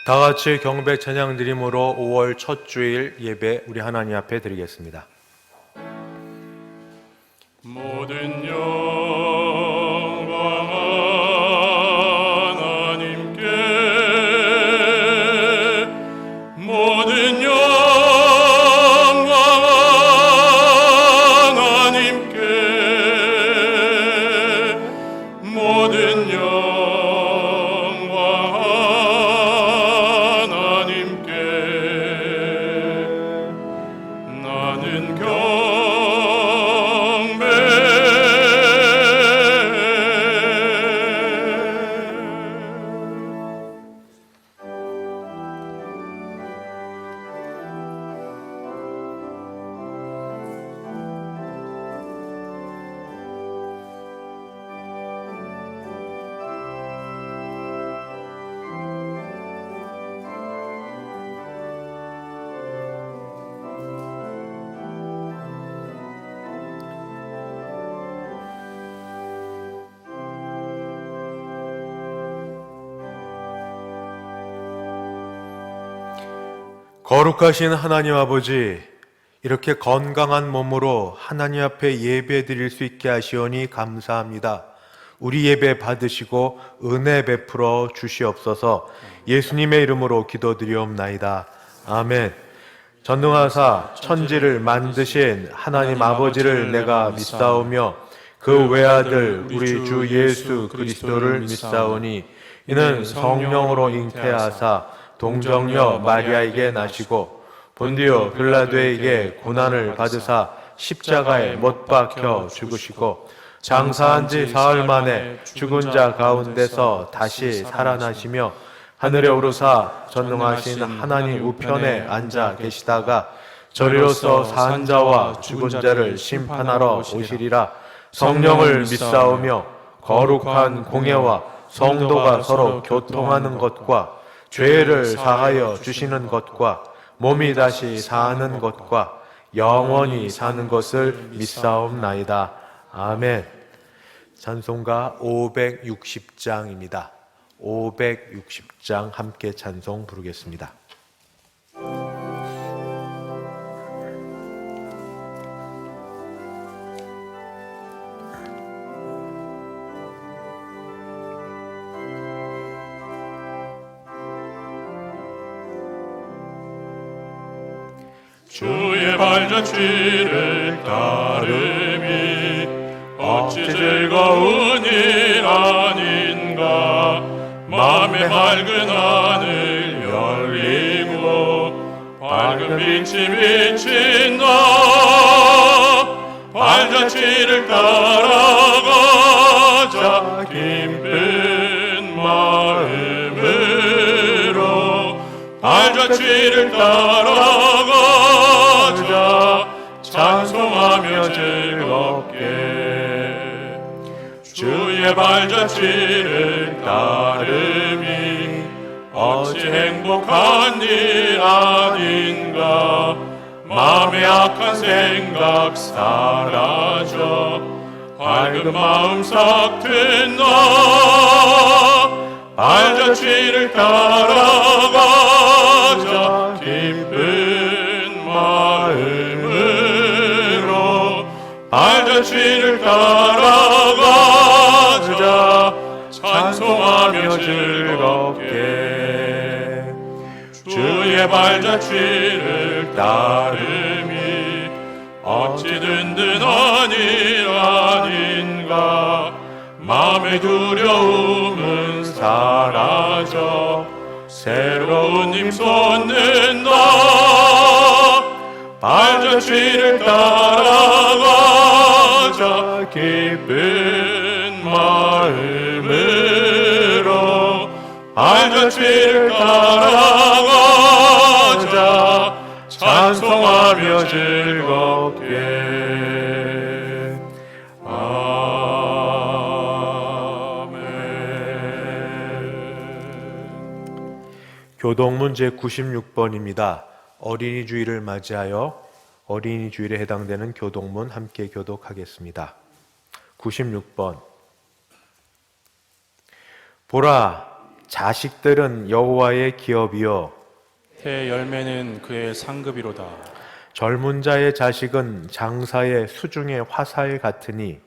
다 같이 경배 찬양 드림으로 5월 첫 주일 예배 우리 하나님 앞에 드리겠습니다. 모든 영광 하나님께, 모든 영광 하나님께, 모든 영광 하나님께. 나는 거룩하신 하나님 아버지, 이렇게 건강한 몸으로 하나님 앞에 예배 드릴 수 있게 하시오니 감사합니다. 우리 예배 받으시고 은혜 베풀어 주시옵소서. 예수님의 이름으로 기도드리옵나이다. 아멘. 전능하사 천지를 만드신 하나님 아버지를 내가 믿사오며 그 외아들 우리 주 예수 그리스도를 믿사오니 이는 성령으로 잉태하사 동정녀 마리아에게 나시고 본디오 빌라도에게 고난을 받으사 십자가에 못 박혀 죽으시고 장사한 지 사흘 만에 죽은 자 가운데서 다시 살아나시며 하늘에 오르사 전능하신 하나님 우편에 앉아 계시다가 저리로서 산 자와 죽은 자를 심판하러 오시리라. 성령을 믿사오며 거룩한 공예와 성도가 서로 교통하는 것과 죄를 사하여 주시는 것과 몸이 다시 사는 것과 영원히 사는 것을 믿사옵나이다. 아멘. 찬송가 560장입니다. 560장 함께 찬송 부르겠습니다. 주의 발자취를 따름이 어찌 즐거운 일 아닌가. 맘의 맑은 하늘 열리고 밝은 빛이 비친다. 발자취를 따라가자 기쁜 마음으로. 발자취를 따라가자 찬송하며 즐겁게. 주의 발자취를 따름이 어찌 행복한 일 아닌가. 마음의 악한 생각 사라져 밝은 마음 싹 튼다. 발자취를 따라가자 기쁜 마음으로. 발자취를 따라가자 찬송하며 즐겁게. 주의 발자취를 따름이 어찌 든든한 일 아닌가. 마음의 두려움은 사라져 새로운 힘 솟는다. 발자취를 따라가자 기쁜 마음으로. 발자취를 따라가자 찬송하며 즐겁게. 교동문 제96번입니다. 어린이 주일을 맞이하여 어린이 주일에 해당되는 교동문 함께 교독하겠습니다. 96번. 보라, 자식들은 여호와의 기업이요 해 열매는 그의 상급이로다. 젊은 자의 자식은 장사의 수중의 화살 같으니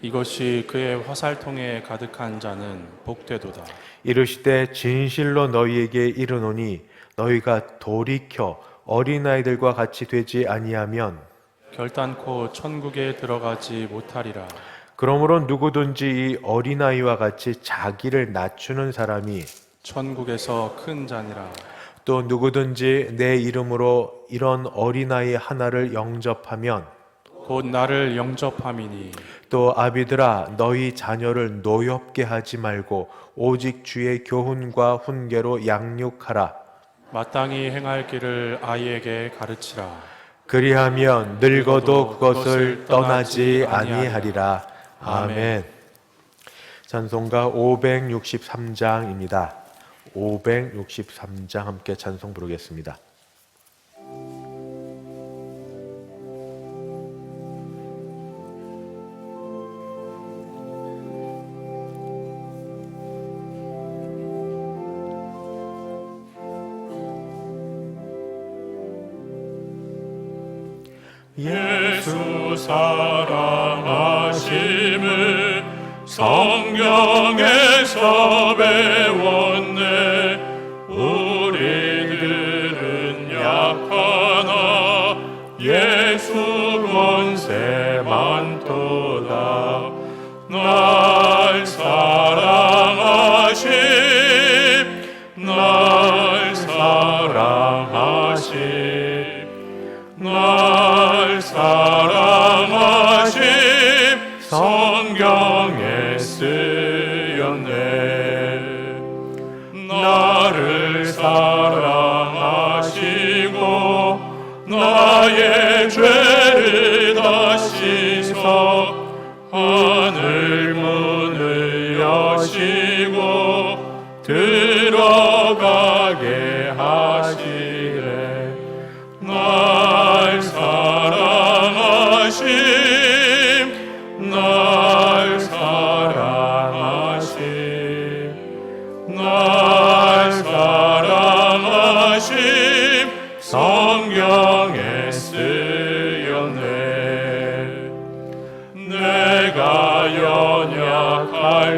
이것이 그의 화살통에 가득한 자는 복되도다. 이르시되 진실로 너희에게 이르노니 너희가 돌이켜 어린아이들과 같이 되지 아니하면 결단코 천국에 들어가지 못하리라. 그러므로 누구든지 이 어린아이와 같이 자기를 낮추는 사람이 천국에서 큰 자니라. 또 누구든지 내 이름으로 이런 어린아이 하나를 영접하면 곧 나를 영접함이니 또 아비들아 너희 자녀를 노엽게 하지 말고 오직 주의 교훈과 훈계로 양육하라. 마땅히 행할 길을 아이에게 가르치라. 그리하면 늙어도 그것을 떠나지 아니하리라. 아멘. 찬송가 563장입니다. 563장 함께 찬송 부르겠습니다. 예수 사랑하심을 성경에서 배웠네. 우리들은 약하나 예수 권세 많도다. 날 사랑하심 날 사랑하심 날 사랑하심 성경에 쓰였네. 나를 사랑하시고 나의 죄를 다 씻어 하늘 문을 여시고 들어가게 하시래. 날 사랑하심 날 사랑하심 날 사랑하심 성경에 쓰였네. 내가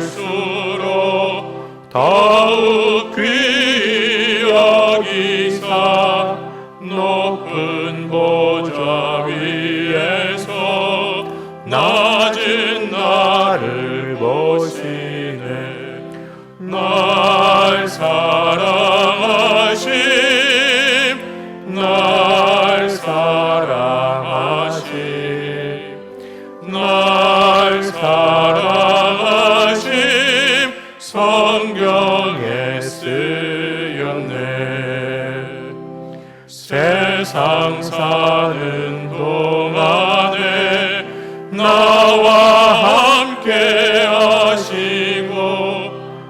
연약할수록 더욱 귀히 여기사 높은 보좌 위에서 낮은 나를 보시네. 날 사랑하심 날 사랑하심 날 사랑하심 성경에 쓰였네. 세상 사는 동안에 나와 함께 하시고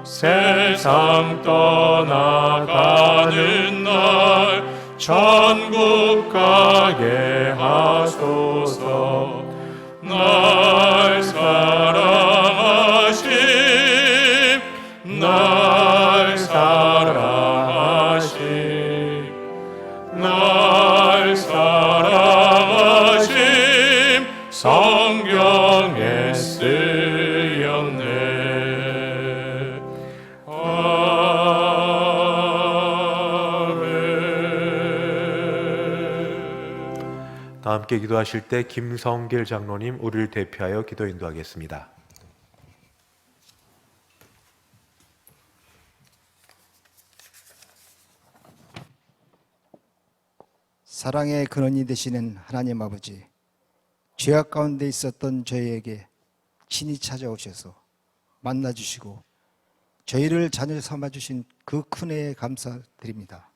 세상 떠나가는 날 천국 가게 하소서. 날 사랑하심 날 사랑하심 날 사랑하심 성경에 쓰였네. 아멘. 다 함께 기도하실 때 김성길 장로님 우리를 대표하여 기도 인도하겠습니다. 사랑의 근원이 되시는 하나님 아버지, 죄악 가운데 있었던 저희에게 친히 찾아오셔서 만나주시고 저희를 자녀 삼아주신 그 큰 은혜에 감사드립니다.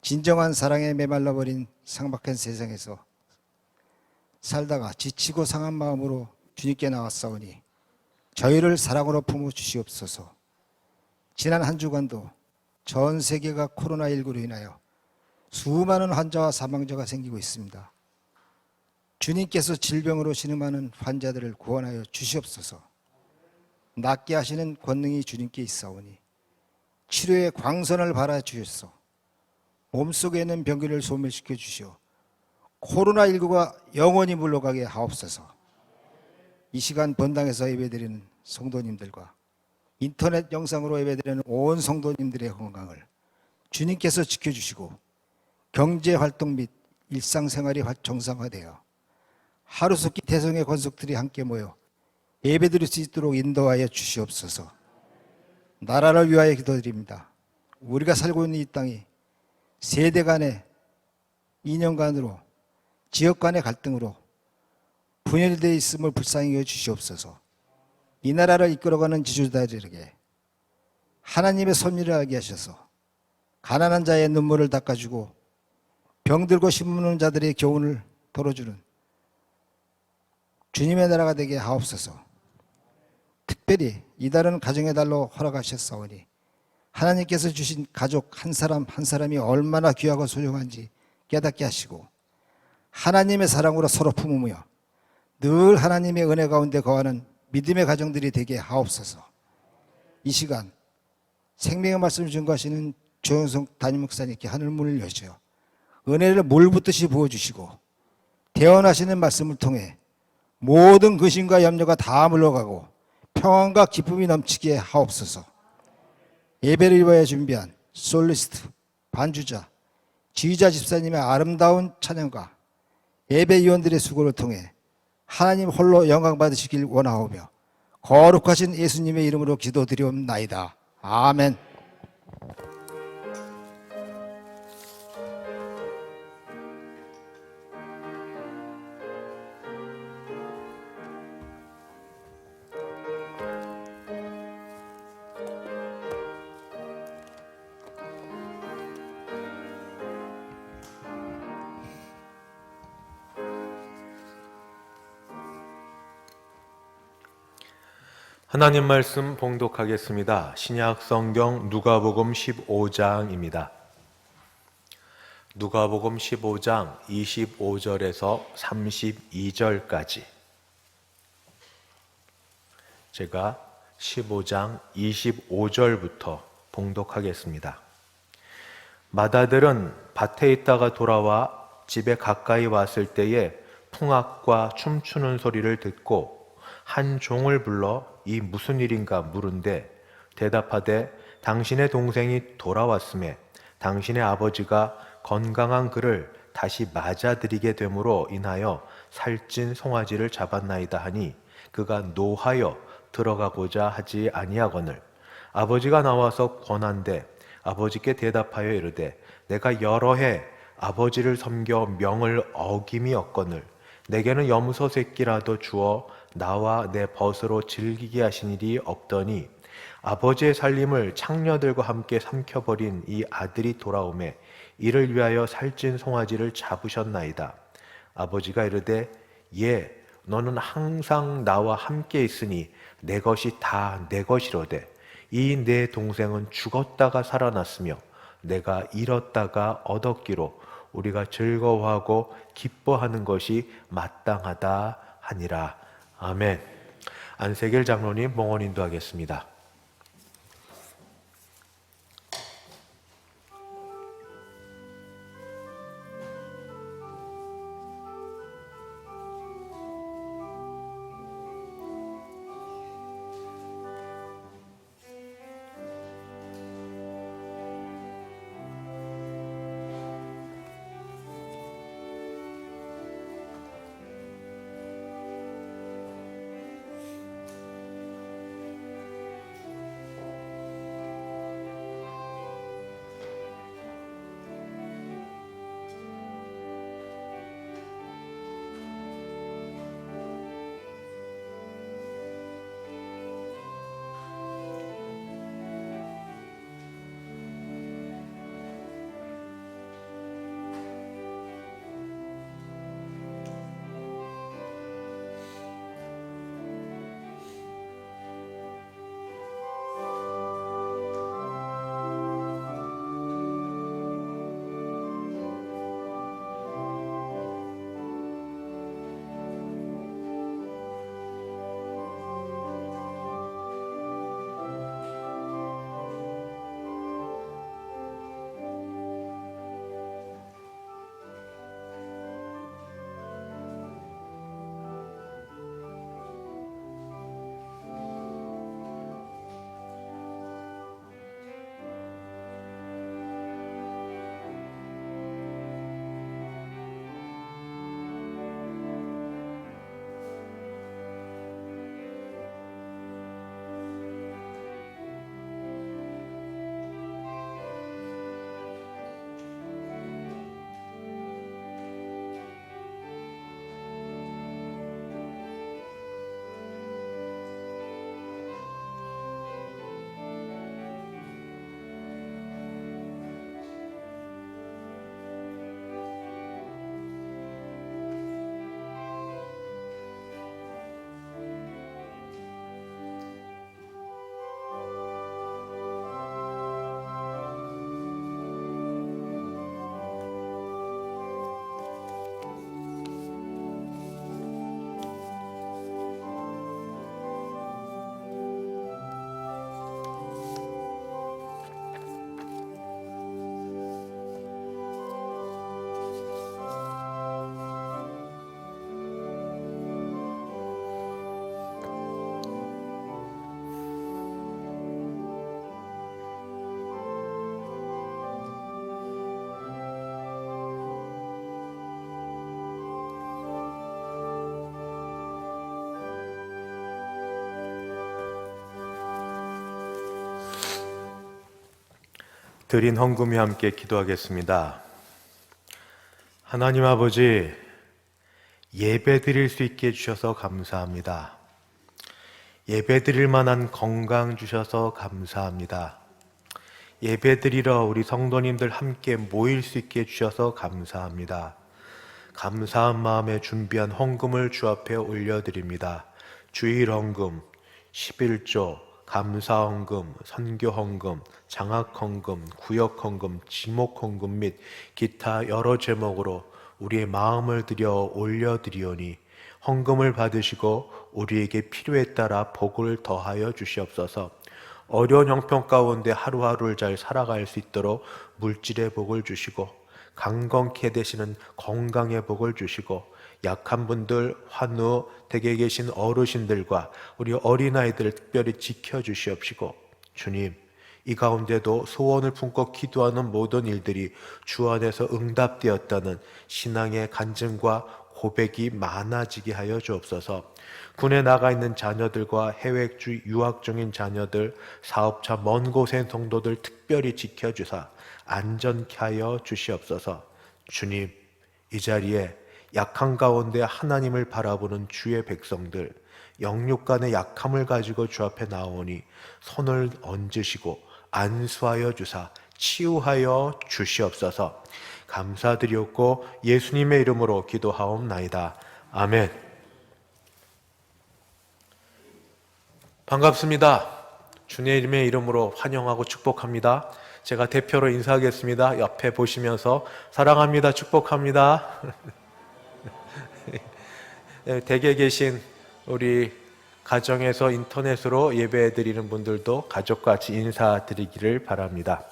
진정한 사랑에 메말라버린 삭막한 세상에서 살다가 지치고 상한 마음으로 주님께 나왔사오니 저희를 사랑으로 품어주시옵소서. 지난 한 주간도 전 세계가 코로나19로 인하여 수많은 환자와 사망자가 생기고 있습니다. 주님께서 질병으로 신음하는 환자들을 구원하여 주시옵소서. 낫게 하시는 권능이 주님께 있사오니 치료의 광선을 발아 주셔서 몸속에 있는 병기를 소멸시켜 주시오. 코로나19가 영원히 물러가게 하옵소서. 이 시간 본당에서 예배드리는 성도님들과 인터넷 영상으로 예배드리는 온 성도님들의 건강을 주님께서 지켜주시고 경제활동 및 일상생활이 정상화되어 하루속히 대성의 권속들이 함께 모여 예배드릴 수 있도록 인도하여 주시옵소서. 나라를 위하여 기도드립니다. 우리가 살고 있는 이 땅이 세대 간의 이념 간으로 지역 간의 갈등으로 분열되어 있음을 불쌍히 여겨 주시옵소서. 이 나라를 이끌어가는 지도자들에게 하나님의 섭리를 알게 하셔서 가난한 자의 눈물을 닦아주고 병들고 심는 자들의 교훈을 덜어주는 주님의 나라가 되게 하옵소서. 특별히 이달은 가정의 달로 허락하셨사오니 하나님께서 주신 가족 한 사람 한 사람이 얼마나 귀하고 소중한지 깨닫게 하시고 하나님의 사랑으로 서로 품으며 늘 하나님의 은혜 가운데 거하는 믿음의 가정들이 되게 하옵소서. 이 시간 생명의 말씀을 증거하시는 조영성 담임 목사님께 하늘문을 여시어 은혜를 물 붓듯이 부어주시고 대언하시는 말씀을 통해 모든 근심과 염려가 다 물러가고 평안과 기쁨이 넘치게 하옵소서. 예배를 위하여 준비한 솔리스트, 반주자, 지휘자 집사님의 아름다운 찬양과 예배위원들의 수고를 통해 하나님 홀로 영광 받으시길 원하오며 거룩하신 예수님의 이름으로 기도드리옵나이다. 아멘. 하나님 말씀 봉독하겠습니다. 신약 성경 누가복음 15장입니다. 누가복음 15장 25절에서 32절까지 제가 15장 25절부터 봉독하겠습니다. 마다들은 밭에 있다가 돌아와 집에 가까이 왔을 때에 풍악과 춤추는 소리를 듣고 한 종을 불러 이 무슨 일인가 물은데 대답하되 당신의 동생이 돌아왔음에 당신의 아버지가 건강한 그를 다시 맞아들이게 됨으로 인하여 살찐 송아지를 잡았나이다 하니 그가 노하여 들어가고자 하지 아니하거늘 아버지가 나와서 권한대 아버지께 대답하여 이르되 내가 여러 해 아버지를 섬겨 명을 어김이 없거늘 내게는 염소 새끼라도 주어 나와 내 벗으로 즐기게 하신 일이 없더니 아버지의 살림을 창녀들과 함께 삼켜버린 이 아들이 돌아오매 이를 위하여 살찐 송아지를 잡으셨나이다. 아버지가 이르되 예 너는 항상 나와 함께 있으니 내 것이 다 내 것이로되 이 내 동생은 죽었다가 살아났으며 내가 잃었다가 얻었기로 우리가 즐거워하고 기뻐하는 것이 마땅하다 하니라. 아멘. 안세길 장로님 몽헌 인도하겠습니다. 드린 헌금이 함께 기도하겠습니다. 하나님 아버지, 예배 드릴 수 있게 해주셔서 감사합니다. 예배 드릴 만한 건강 주셔서 감사합니다. 예배 드리러 우리 성도님들 함께 모일 수 있게 해주셔서 감사합니다. 감사한 마음에 준비한 헌금을 주 앞에 올려드립니다. 주일 헌금, 11조, 감사 헌금, 선교 헌금, 장학 헌금, 구역 헌금, 지목 헌금 및 기타 여러 제목으로 우리의 마음을 들여 올려드리오니 헌금을 받으시고 우리에게 필요에 따라 복을 더하여 주시옵소서. 어려운 형편 가운데 하루하루를 잘 살아갈 수 있도록 물질의 복을 주시고 강건케 되시는 건강의 복을 주시고 약한 분들, 환우, 댁에 계신 어르신들과 우리 어린아이들을 특별히 지켜주시옵시고 주님, 이 가운데도 소원을 품고 기도하는 모든 일들이 주 안에서 응답되었다는 신앙의 간증과 고백이 많아지게 하여 주옵소서. 군에 나가 있는 자녀들과 해외 유학 중인 자녀들, 사업차 먼 곳의 성도들 특별히 지켜주사 안전케 하여 주시옵소서. 주님, 이 자리에 약한 가운데 하나님을 바라보는 주의 백성들, 영육간의 약함을 가지고 주 앞에 나오니 손을 얹으시고 안수하여 주사 치유하여 주시옵소서. 감사드리옵고 예수님의 이름으로 기도하옵나이다. 아멘. 반갑습니다. 주님의 이름으로 환영하고 축복합니다. 제가 대표로 인사하겠습니다. 옆에 보시면서 사랑합니다, 축복합니다. 댁에 계신 우리 가정에서 인터넷으로 예배드리는 분들도 가족같이 인사드리기를 바랍니다.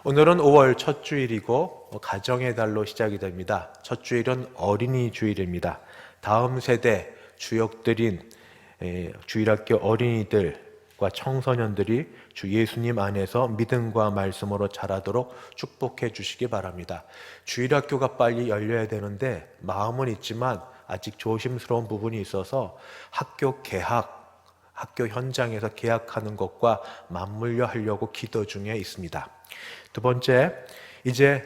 오늘은 5월 첫 주일이고 가정의 달로 시작이 됩니다. 첫 주일은 어린이 주일입니다. 다음 세대 주역들인 주일학교 어린이들과 청소년들이 주 예수님 안에서 믿음과 말씀으로 자라도록 축복해 주시기 바랍니다. 주일학교가 빨리 열려야 되는데 마음은 있지만 아직 조심스러운 부분이 있어서 학교 개학, 학교 현장에서 개학하는 것과 맞물려 하려고 기도 중에 있습니다. 두 번째, 이제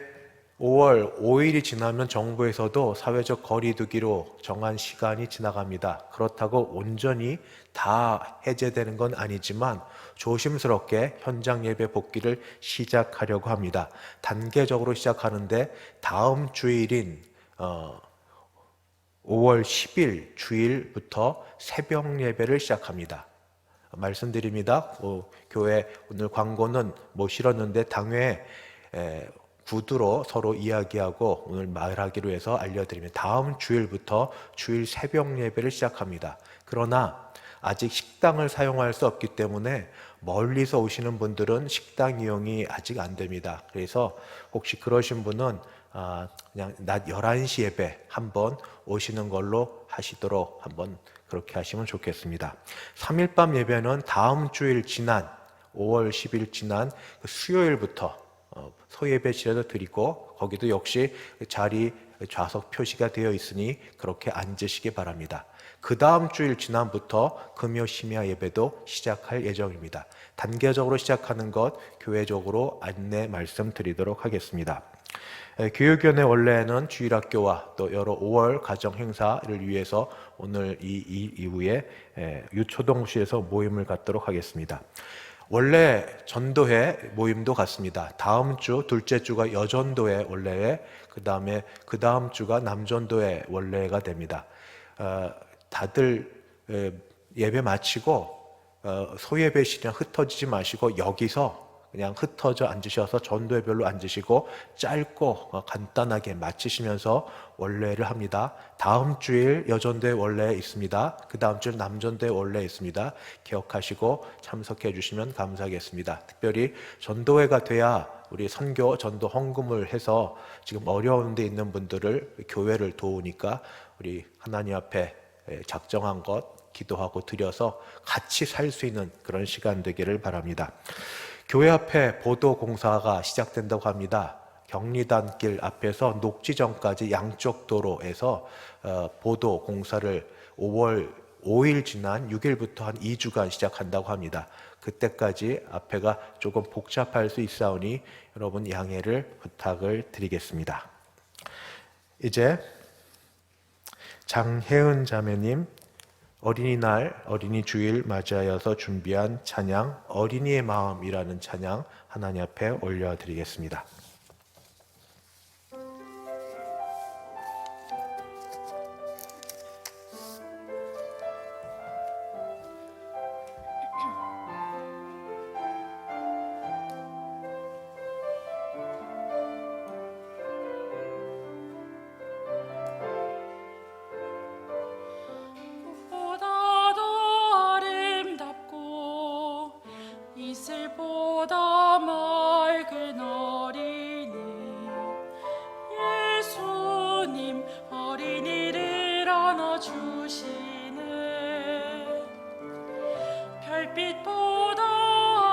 5월 5일이 지나면 정부에서도 사회적 거리 두기로 정한 시간이 지나갑니다. 그렇다고 온전히 다 해제되는 건 아니지만 조심스럽게 현장 예배 복귀를 시작하려고 합니다. 단계적으로 시작하는데 다음 주일인 5월 10일 주일부터 새벽 예배를 시작합니다. 말씀드립니다. 교회 오늘 광고는 못 실었는데 당회 구두로 서로 이야기하고 오늘 말하기로 해서 알려드리면 다음 주일부터 주일 새벽 예배를 시작합니다. 그러나 아직 식당을 사용할 수 없기 때문에 멀리서 오시는 분들은 식당 이용이 아직 안 됩니다. 그래서 혹시 그러신 분은 그냥 낮 11시 예배 한번 오시는 걸로 하시도록 한번 그렇게 하시면 좋겠습니다. 3일 밤 예배는 다음 주일 지난 5월 10일 지난 수요일부터 소예배실에도 드리고 거기도 역시 자리 좌석 표시가 되어 있으니 그렇게 앉으시기 바랍니다. 그 다음 주일 지난부터 금요 심야 예배도 시작할 예정입니다. 단계적으로 시작하는 것 교회적으로 안내 말씀드리도록 하겠습니다. 교육위원회 원래는 주일학교와 또 여러 5월 가정 행사를 위해서 오늘 이 이후에 유초동시에서 모임을 갖도록 하겠습니다. 원래 전도회 모임도 같습니다. 다음 주 둘째 주가 여전도회 원래회, 그 다음 주가 남전도회 원래가 됩니다. 다들 예배 마치고 소예배실이랑 흩어지지 마시고 여기서 그냥 흩어져 앉으셔서 전도회별로 앉으시고 짧고 간단하게 마치시면서 원래를 합니다. 다음 주일 여전도회 원래 있습니다. 그 다음 주일 남전도회 원래 있습니다. 기억하시고 참석해 주시면 감사하겠습니다. 특별히 전도회가 돼야 우리 선교 전도 헌금을 해서 지금 어려운 데 있는 분들을 교회를 도우니까 우리 하나님 앞에 작정한 것 기도하고 드려서 같이 살 수 있는 그런 시간 되기를 바랍니다. 교회 앞에 보도 공사가 시작된다고 합니다. 경리단길 앞에서 녹지정까지 양쪽 도로에서 보도 공사를 5월 5일 지난 6일부터 한 2주간 시작한다고 합니다. 그때까지 앞에가 조금 복잡할 수 있사오니 여러분 양해를 부탁을 드리겠습니다. 이제 장혜은 자매님 어린이날, 어린이 주일 맞이하여서 준비한 찬양 어린이의 마음이라는 찬양 하나님 앞에 올려드리겠습니다. 보다 더 아름답고 이슬보다 맑은 어린이 예수님 어린이를 안아주시네 별빛보다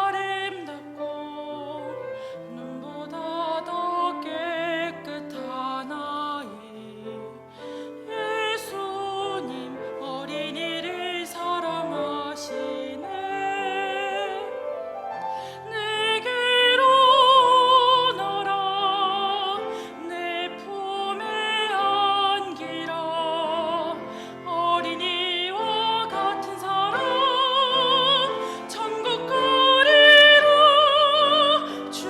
아름답고 눈보다 더 깨끗한 아이 예수님 어린이를 사랑하시네 내게로 오너라 내 품에 안기라 어린이와 같은 사랑 천국 가리라 주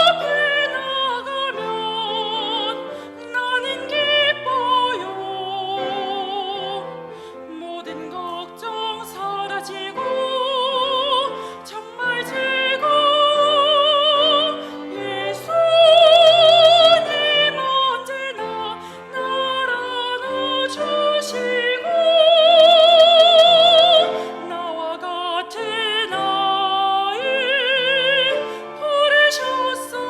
앞에 나가면 나는 기뻐요 모든 걱정 사라지고 정말 즐거워 예수님 언제나 날 안아주시고 나와 같은 아이 부르셨어요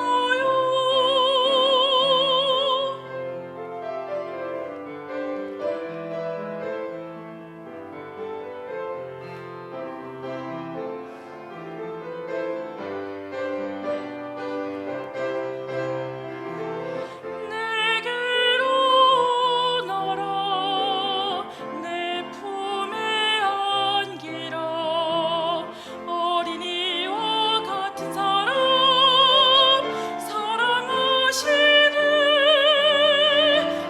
내게로 오너라 내 품에 안기라 어린이와 같은 사람 사랑하시네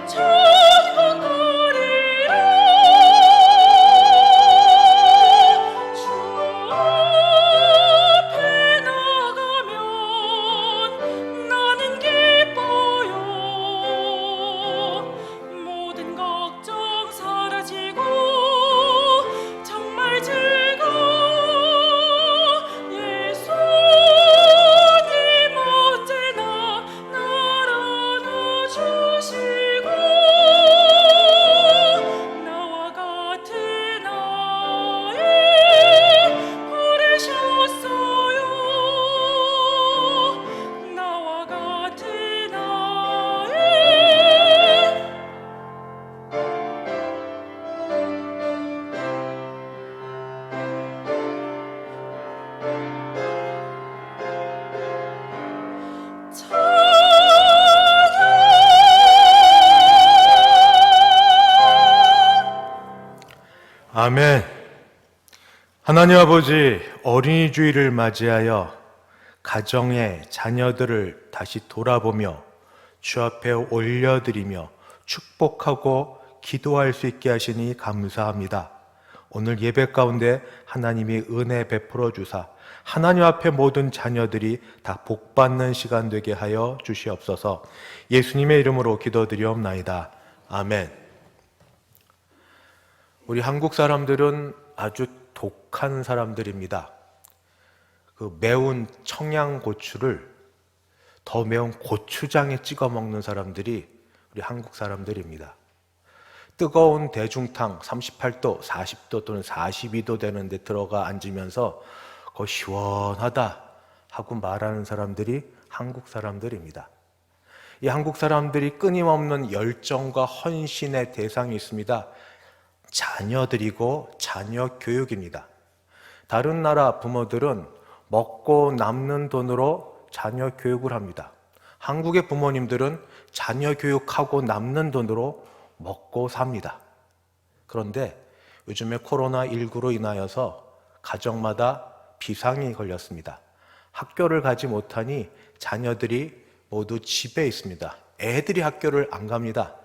천국 가리라 주 앞에 나가면 나는 기뻐요 모든 걱정 사라지고 정말 즐거워 예수님 언제나 날 안아주시고 나와 같은 아이 부르셨어요 나와 같은 아이 아멘. 하나님 아버지, 어린이 주일을 맞이하여 가정의 자녀들을 다시 돌아보며 주 앞에 올려드리며 축복하고 기도할 수 있게 하시니 감사합니다. 오늘 예배 가운데 하나님이 은혜 베풀어 주사 하나님 앞에 모든 자녀들이 다 복받는 시간 되게 하여 주시옵소서. 예수님의 이름으로 기도드리옵나이다. 아멘. 우리 한국 사람들은 아주 독한 사람들입니다. 그 매운 청양고추를 더 매운 고추장에 찍어 먹는 사람들이 우리 한국 사람들입니다. 뜨거운 대중탕 38도, 40도 또는 42도 되는 데 들어가 앉으면서 거 시원하다 하고 말하는 사람들이 한국 사람들입니다. 이 한국 사람들이 끊임없는 열정과 헌신의 대상이 있습니다. 자녀들이고 자녀 교육입니다. 다른 나라 부모들은 먹고 남는 돈으로 자녀 교육을 합니다. 한국의 부모님들은 자녀 교육하고 남는 돈으로 먹고 삽니다. 그런데 요즘에 코로나19로 인하여서 가정마다 비상이 걸렸습니다. 학교를 가지 못하니 자녀들이 모두 집에 있습니다. 애들이 학교를 안 갑니다.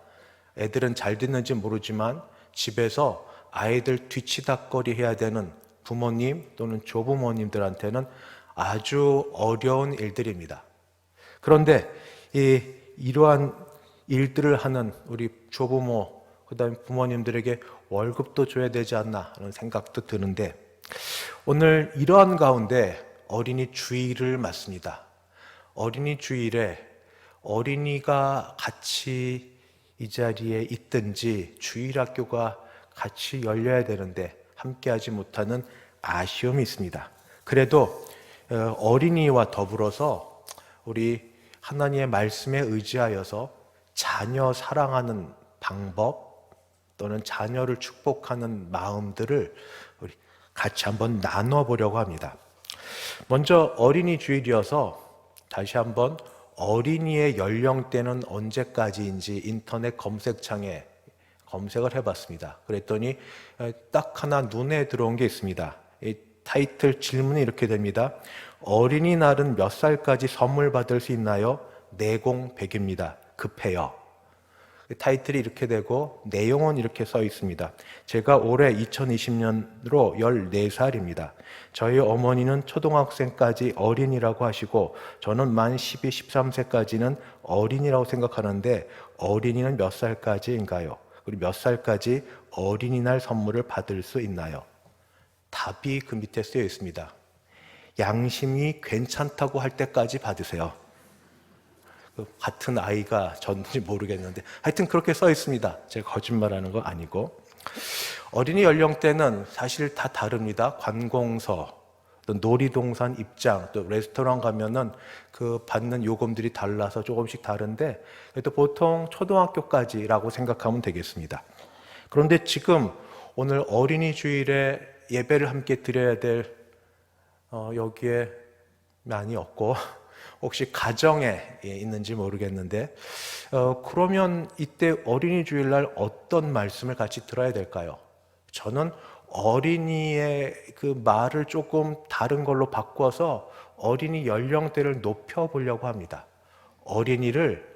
애들은 잘 듣는지 모르지만 집에서 아이들 뒤치다꺼리 해야 되는 부모님 또는 조부모님들한테는 아주 어려운 일들입니다. 그런데 이러한 일들을 하는 우리 조부모, 그다음에 부모님들에게 월급도 줘야 되지 않나 하는 생각도 드는데, 오늘 이러한 가운데 어린이 주일을 맞습니다. 어린이 주일에 어린이가 같이 이 자리에 있든지 주일학교가 같이 열려야 되는데 함께하지 못하는 아쉬움이 있습니다. 그래도 어린이와 더불어서 우리 하나님의 말씀에 의지하여서 자녀 사랑하는 방법 또는 자녀를 축복하는 마음들을 우리 같이 한번 나눠보려고 합니다. 먼저 어린이 주일이어서 다시 한번 어린이의 연령대는 언제까지인지 인터넷 검색창에 검색을 해봤습니다. 그랬더니 딱 하나 눈에 들어온 게 있습니다. 이 타이틀 질문이 이렇게 됩니다. 어린이날은 몇 살까지 선물 받을 수 있나요? 내공 100입니다. 급해요. 타이틀이 이렇게 되고 내용은 이렇게 써 있습니다. 제가 올해 2020년으로 14살입니다. 저희 어머니는 초등학생까지 어린이라고 하시고 저는 만 12, 13세까지는 어린이라고 생각하는데 어린이는 몇 살까지인가요? 그리고 몇 살까지 어린이날 선물을 받을 수 있나요? 답이 그 밑에 쓰여 있습니다. 양심이 괜찮다고 할 때까지 받으세요. 같은 아이가 전지 모르겠는데 하여튼 그렇게 써 있습니다. 제가 거짓말하는 거 아니고. 어린이 연령대는 사실 다 다릅니다. 관공서, 또 놀이동산 입장, 또 레스토랑 가면은 그 받는 요금들이 달라서 조금씩 다른데 그래도 보통 초등학교까지라고 생각하면 되겠습니다. 그런데 지금 오늘 어린이 주일에 예배를 함께 드려야 될 여기에 많이 없고 혹시 가정에 있는지 모르겠는데 그러면 이때 어린이 주일날 어떤 말씀을 같이 들어야 될까요? 저는 어린이의 그 말을 조금 다른 걸로 바꿔서 어린이 연령대를 높여보려고 합니다. 어린이를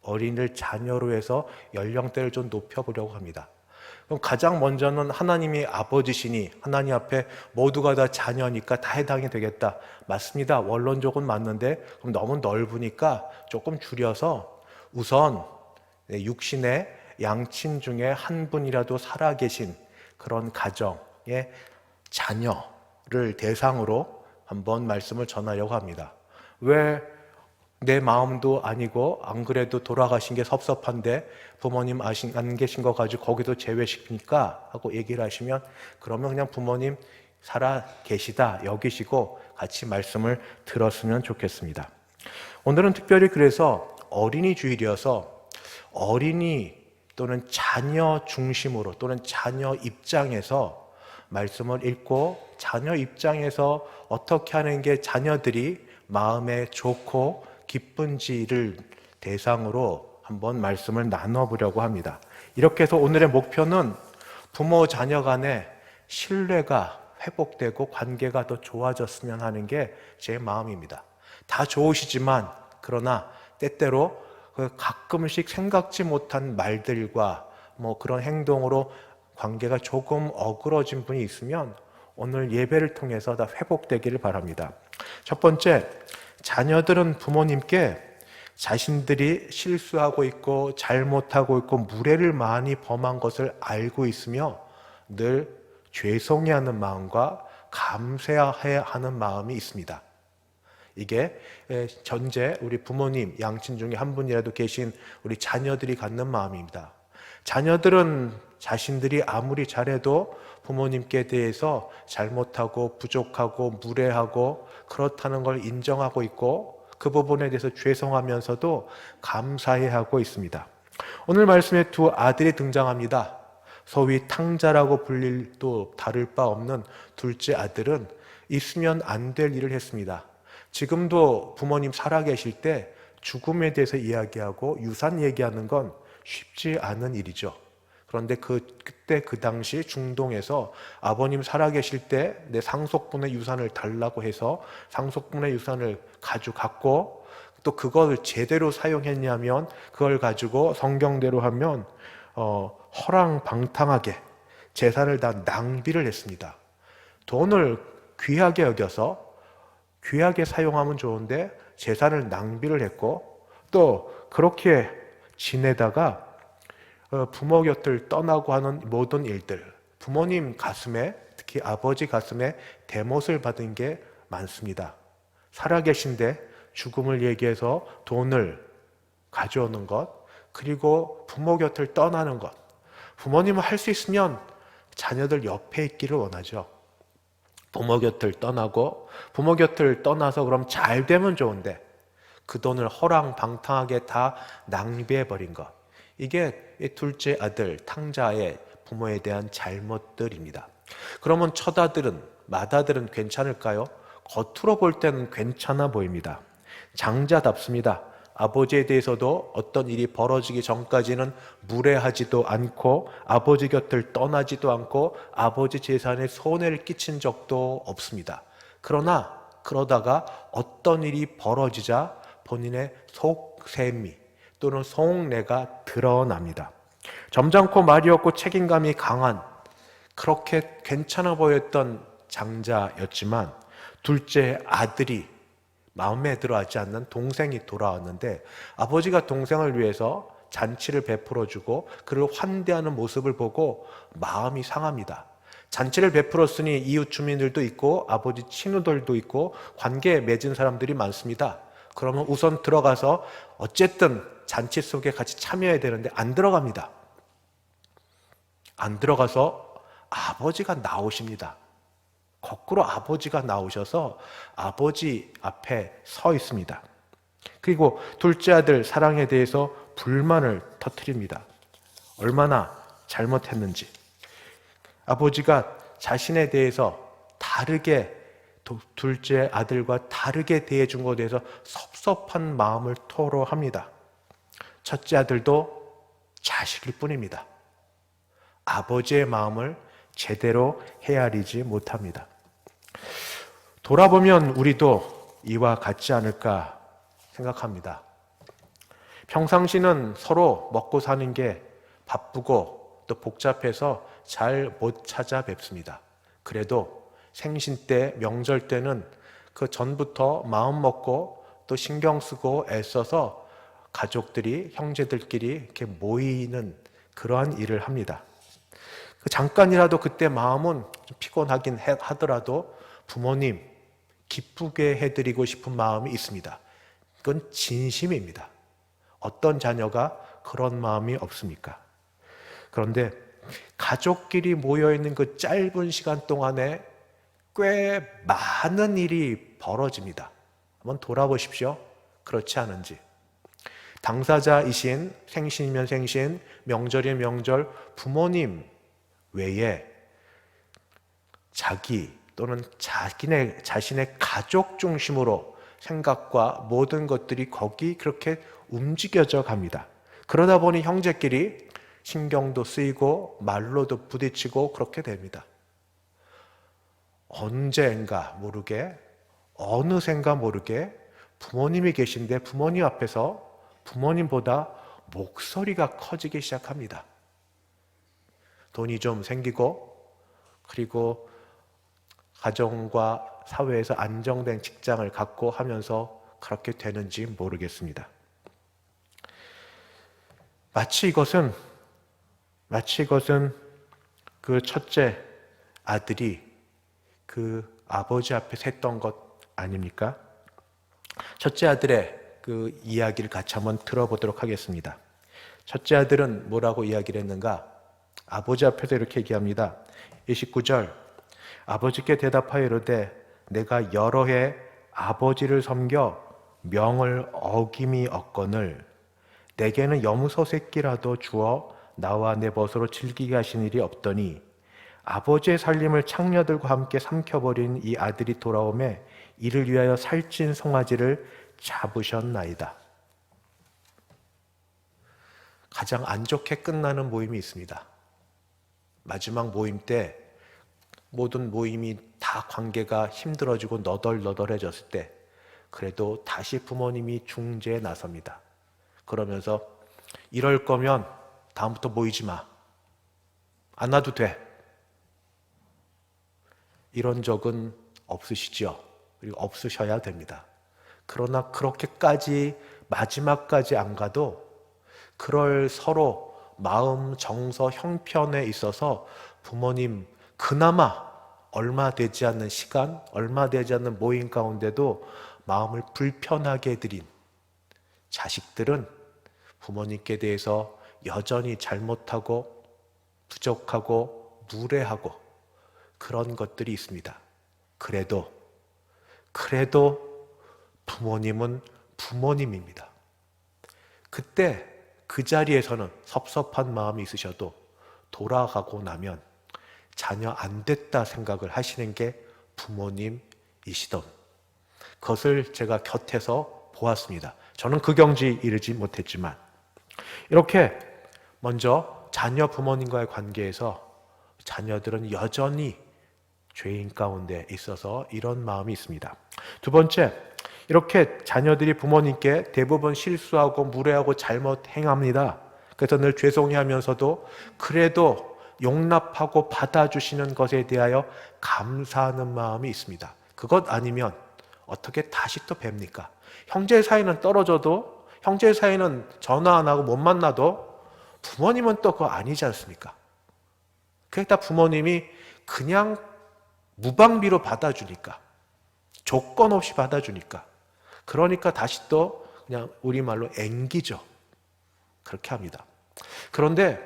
어린이를 자녀로 해서 연령대를 좀 높여보려고 합니다. 그럼 가장 먼저는 하나님이 아버지시니 하나님 앞에 모두가 다 자녀니까 다 해당이 되겠다. 맞습니다. 원론적은 맞는데 그럼 너무 넓으니까 조금 줄여서 우선 육신의 양친 중에 한 분이라도 살아계신 그런 가정의 자녀를 대상으로 한번 말씀을 전하려고 합니다. 왜 내 마음도 아니고 안 그래도 돌아가신 게 섭섭한데 부모님 안 계신 거 가지고 거기도 제외시키니까 하고 얘기를 하시면 그러면 그냥 부모님 살아 계시다 여기시고 같이 말씀을 들었으면 좋겠습니다. 오늘은 특별히 그래서 어린이 주일이어서 어린이 또는 자녀 중심으로 또는 자녀 입장에서 말씀을 읽고 자녀 입장에서 어떻게 하는 게 자녀들이 마음에 좋고 기쁜지를 대상으로 한번 말씀을 나눠보려고 합니다. 이렇게 해서 오늘의 목표는 부모 자녀 간의 신뢰가 회복되고 관계가 더 좋아졌으면 하는 게 제 마음입니다. 다 좋으시지만 그러나 때때로 가끔씩 생각지 못한 말들과 그런 행동으로 관계가 조금 어그러진 분이 있으면 오늘 예배를 통해서 다 회복되기를 바랍니다. 첫 번째, 자녀들은 부모님께 자신들이 실수하고 있고 잘못하고 있고 무례를 많이 범한 것을 알고 있으며 늘 죄송해하는 마음과 감사해야 하는 마음이 있습니다. 이게 전제 우리 부모님 양친 중에 한 분이라도 계신 우리 자녀들이 갖는 마음입니다. 자녀들은 자신들이 아무리 잘해도 부모님께 대해서 잘못하고 부족하고 무례하고 그렇다는 걸 인정하고 있고 그 부분에 대해서 죄송하면서도 감사해 하고 있습니다. 오늘 말씀에 두 아들이 등장합니다. 소위 탕자라고 불릴 또 다를 바 없는 둘째 아들은 있으면 안 될 일을 했습니다. 지금도 부모님 살아계실 때 죽음에 대해서 이야기하고 유산 얘기하는 건 쉽지 않은 일이죠. 그런데 그때 그 당시 중동에서 아버님 살아계실 때 내 상속분의 유산을 달라고 해서 상속분의 유산을 가져갔고, 또 그걸 제대로 사용했냐면 그걸 가지고 성경대로 하면 허랑방탕하게 재산을 다 낭비를 했습니다. 돈을 귀하게 여겨서 귀하게 사용하면 좋은데 재산을 낭비를 했고, 또 그렇게 지내다가 부모 곁을 떠나고 하는 모든 일들, 부모님 가슴에, 특히 아버지 가슴에 대못을 받은 게 많습니다. 살아계신데 죽음을 얘기해서 돈을 가져오는 것, 그리고 부모 곁을 떠나는 것. 부모님은 할 수 있으면 자녀들 옆에 있기를 원하죠. 부모 곁을 떠나고, 부모 곁을 떠나서 그럼 잘 되면 좋은데 그 돈을 허랑방탕하게 다 낭비해버린 것. 이게 둘째 아들 탕자의 부모에 대한 잘못들입니다. 그러면 맏아들은, 맏아들은 괜찮을까요? 겉으로 볼 때는 괜찮아 보입니다. 장자답습니다. 아버지에 대해서도 어떤 일이 벌어지기 전까지는 무례하지도 않고 아버지 곁을 떠나지도 않고 아버지 재산에 손해를 끼친 적도 없습니다. 그러다가 어떤 일이 벌어지자 본인의 속셈이 또는 속내가 드러납니다. 점잖고 말이 없고 책임감이 강한, 그렇게 괜찮아 보였던 장자였지만 둘째 아들이 마음에 들어하지 않는 동생이 돌아왔는데, 아버지가 동생을 위해서 잔치를 베풀어주고 그를 환대하는 모습을 보고 마음이 상합니다. 잔치를 베풀었으니 이웃 주민들도 있고 아버지 친구들도 있고 관계 맺은 사람들이 많습니다. 그러면 우선 들어가서 어쨌든 잔치 속에 같이 참여해야 되는데 안 들어갑니다. 안 들어가서 아버지가 나오십니다. 거꾸로 아버지가 나오셔서 아버지 앞에 서 있습니다. 그리고 둘째 아들 사랑에 대해서 불만을 터뜨립니다. 얼마나 잘못했는지. 아버지가 자신에 대해서 다르게, 둘째 아들과 다르게 대해준 것에 대해서 섭섭한 마음을 토로합니다. 첫째 아들도 자식일 뿐입니다. 아버지의 마음을 제대로 헤아리지 못합니다. 돌아보면 우리도 이와 같지 않을까 생각합니다. 평상시는 서로 먹고 사는 게 바쁘고 또 복잡해서 잘 못 찾아뵙습니다. 그래도 생신 때, 명절 때는 그 전부터 마음 먹고 또 신경 쓰고 애써서 가족들이, 형제들끼리 이렇게 모이는 그러한 일을 합니다. 잠깐이라도 그때 마음은 좀 피곤하긴 하더라도 부모님 기쁘게 해드리고 싶은 마음이 있습니다. 그건 진심입니다. 어떤 자녀가 그런 마음이 없습니까? 그런데 가족끼리 모여있는 그 짧은 시간 동안에 꽤 많은 일이 벌어집니다. 한번 돌아보십시오. 그렇지 않은지. 당사자이신, 생신이면 생신, 명절이면 명절, 부모님 외에 자기 또는 자신의 가족 중심으로 생각과 모든 것들이 거기 그렇게 움직여져 갑니다. 그러다 보니 형제끼리 신경도 쓰이고 말로도 부딪히고 그렇게 됩니다. 언젠가 모르게, 어느샌가 모르게 부모님이 계신데 부모님 앞에서 부모님보다 목소리가 커지기 시작합니다. 돈이 좀 생기고, 그리고 가정과 사회에서 안정된 직장을 갖고 하면서 그렇게 되는지 모르겠습니다. 마치 이것은 그 첫째 아들이 그 아버지 앞에서 했던 것 아닙니까? 첫째 아들의 그 이야기를 같이 한번 들어보도록 하겠습니다. 첫째 아들은 뭐라고 이야기를 했는가? 아버지 앞에서 이렇게 얘기합니다. 29절, 아버지께 대답하여 이르되 내가 여러 해 아버지를 섬겨 명을 어김이 없거늘 내게는 염소 새끼라도 주어 나와 내 벗으로 즐기게 하신 일이 없더니 아버지의 살림을 창녀들과 함께 삼켜버린 이 아들이 돌아오매 이를 위하여 살찐 송아지를 잡으셨나이다. 가장 안 좋게 끝나는 모임이 있습니다. 마지막 모임 때 모든 모임이 다 관계가 힘들어지고 너덜너덜해졌을 때 그래도 다시 부모님이 중재에 나섭니다. 그러면서 이럴 거면 다음부터 모이지 마. 안 와도 돼. 이런 적은 없으시죠? 그리고 없으셔야 됩니다. 그러나 그렇게까지 마지막까지 안 가도 그럴 서로 마음, 정서, 형편에 있어서 부모님 그나마 얼마 되지 않는 시간, 얼마 되지 않는 모임 가운데도 마음을 불편하게 해드린 자식들은 부모님께 대해서 여전히 잘못하고 부족하고 무례하고 그런 것들이 있습니다. 그래도 부모님은 부모님입니다. 그때 그 자리에서는 섭섭한 마음이 있으셔도 돌아가고 나면 자녀 안 됐다 생각을 하시는 게 부모님이시던 그것을 제가 곁에서 보았습니다. 저는 그 경지에 이르지 못했지만 이렇게 먼저 자녀 부모님과의 관계에서 자녀들은 여전히 죄인 가운데 있어서 이런 마음이 있습니다. 두 번째, 이렇게 자녀들이 부모님께 대부분 실수하고 무례하고 잘못 행합니다. 그래서 늘 죄송해하면서도 그래도 용납하고 받아주시는 것에 대하여 감사하는 마음이 있습니다. 그것 아니면 어떻게 다시 또 뵙니까? 형제 사이는 떨어져도, 형제 사이는 전화 안 하고 못 만나도 부모님은 또 그거 아니지 않습니까? 그러니까 부모님이 그냥 무방비로 받아주니까, 조건 없이 받아주니까, 그러니까 다시 또 그냥 우리말로 앵기죠. 그렇게 합니다. 그런데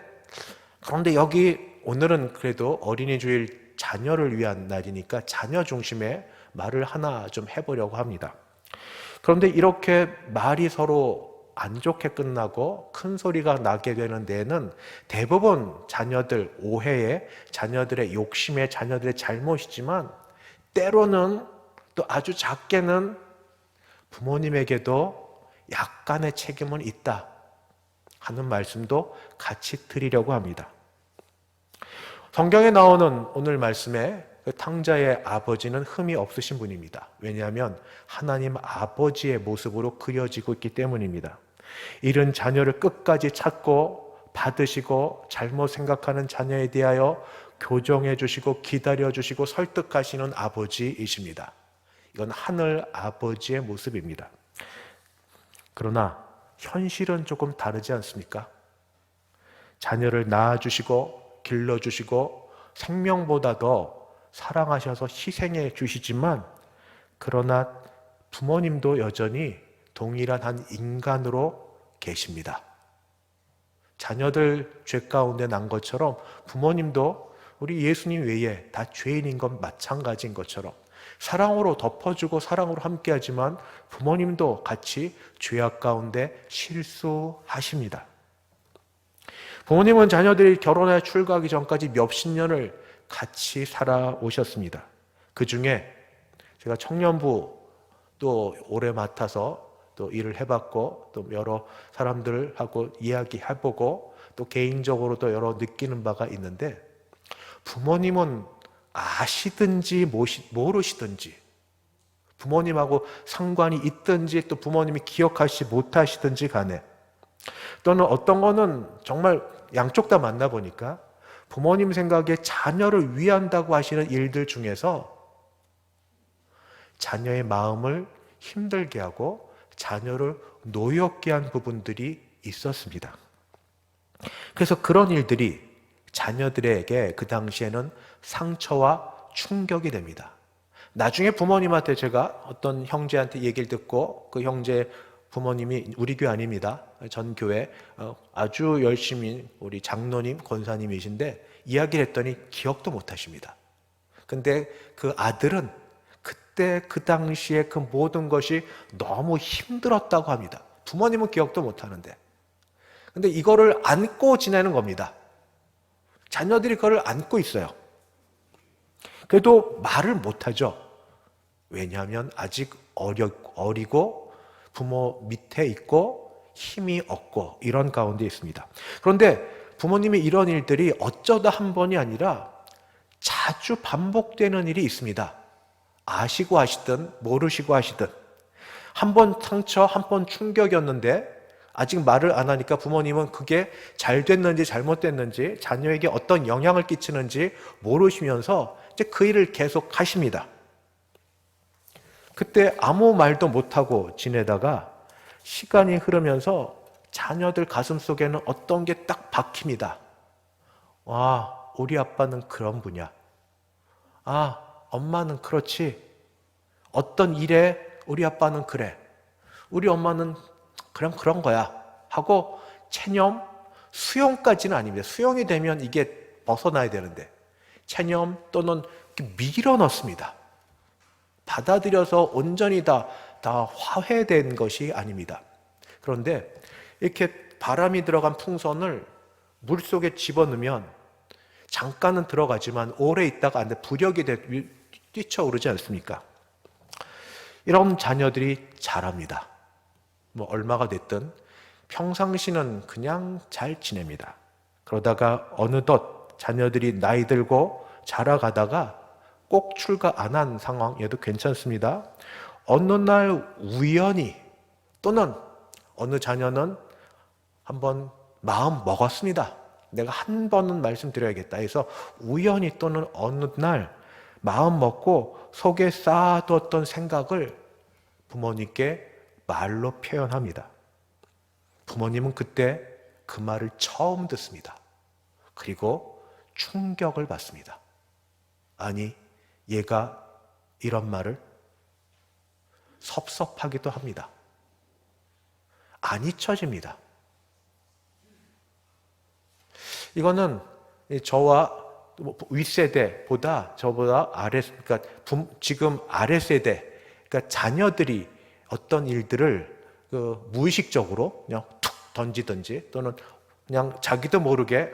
여기 오늘은 그래도 어린이 주일 자녀를 위한 날이니까 자녀 중심의 말을 하나 좀 해보려고 합니다. 그런데 이렇게 말이 서로 안 좋게 끝나고 큰 소리가 나게 되는 데에는 대부분 자녀들 오해에, 자녀들의 욕심에, 자녀들의 잘못이지만 때로는 또 아주 작게는 부모님에게도 약간의 책임은 있다 하는 말씀도 같이 드리려고 합니다. 성경에 나오는 오늘 말씀에 그 탕자의 아버지는 흠이 없으신 분입니다. 왜냐하면 하나님 아버지의 모습으로 그려지고 있기 때문입니다. 잃은 자녀를 끝까지 찾고 받으시고 잘못 생각하는 자녀에 대하여 교정해 주시고 기다려 주시고 설득하시는 아버지이십니다. 이건 하늘 아버지의 모습입니다. 그러나 현실은 조금 다르지 않습니까? 자녀를 낳아주시고 길러주시고 생명보다 더 사랑하셔서 희생해 주시지만 그러나 부모님도 여전히 동일한 한 인간으로 계십니다. 자녀들 죄 가운데 난 것처럼 부모님도 우리 예수님 외에 다 죄인인 건 마찬가지인 것처럼 사랑으로 덮어주고 사랑으로 함께하지만 부모님도 같이 죄악 가운데 실수하십니다. 부모님은 자녀들이 결혼해 출가하기 전까지 몇십 년을 같이 살아오셨습니다. 그 중에 제가 청년부 또 오래 맡아서 또 일을 해봤고 또 여러 사람들하고 이야기해보고 또 개인적으로 또 여러 느끼는 바가 있는데 부모님은 아시든지 모르시든지 부모님하고 상관이 있든지 또 부모님이 기억하시지 못하시든지 간에 또는 어떤 거는 정말 양쪽 다 만나보니까 부모님 생각에 자녀를 위한다고 하시는 일들 중에서 자녀의 마음을 힘들게 하고 자녀를 노엽게 한 부분들이 있었습니다. 그래서 그런 일들이 자녀들에게 그 당시에는 상처와 충격이 됩니다. 나중에 부모님한테 제가 어떤 형제한테 얘기를 듣고 그 형제 부모님이 우리 교회 아닙니다. 전 교회 아주 열심히 우리 장로님, 권사님이신데 이야기를 했더니 기억도 못 하십니다. 근데 그 아들은 그때 그 당시에 그 모든 것이 너무 힘들었다고 합니다. 부모님은 기억도 못 하는데. 근데 이거를 안고 지내는 겁니다. 자녀들이 그걸 안고 있어요. 그래도 말을 못하죠. 왜냐하면 아직 어리고 부모 밑에 있고 힘이 없고 이런 가운데 있습니다. 그런데 부모님의 이런 일들이 어쩌다 한 번이 아니라 자주 반복되는 일이 있습니다. 아시고 하시든 모르시고 하시든 한 번 상처, 한 번 충격이었는데 아직 말을 안 하니까 부모님은 그게 잘 됐는지 잘못됐는지 자녀에게 어떤 영향을 끼치는지 모르시면서 이제 그 일을 계속 하십니다. 그때 아무 말도 못하고 지내다가 시간이 흐르면서 자녀들 가슴 속에는 어떤 게 딱 박힙니다. 와, 우리 아빠는 그런 분이야. 아, 엄마는 그렇지. 어떤 일에 우리 아빠는 그래. 우리 엄마는 그런 거야. 하고 체념, 수용까지는 아닙니다. 수용이 되면 이게 벗어나야 되는데 체념 또는 밀어 넣습니다. 받아들여서 온전히 다 화해된 것이 아닙니다. 그런데 이렇게 바람이 들어간 풍선을 물속에 집어넣으면 잠깐은 들어가지만 오래 있다가 안 돼 부력이 뛰쳐오르지 않습니까? 이런 자녀들이 자랍니다. 뭐 얼마가 됐든 평상시는 그냥 잘 지냅니다. 그러다가 어느덧 자녀들이 나이 들고 자라가다가 꼭 출가 안 한 상황에도 괜찮습니다. 어느 날 우연히 또는 어느 자녀는 한번 마음 먹었습니다. 내가 한 번은 말씀드려야겠다 해서 우연히 또는 어느 날 마음 먹고 속에 쌓아두었던 생각을 부모님께 말로 표현합니다. 부모님은 그때 그 말을 처음 듣습니다. 그리고 충격을 받습니다. 아니, 얘가 이런 말을 섭섭하기도 합니다. 안 잊혀집니다. 이거는 저와 윗세대보다 저보다 그러니까 지금 아랫세대, 그러니까 자녀들이 어떤 일들을 무의식적으로 그냥 툭 던지든지 또는 그냥 자기도 모르게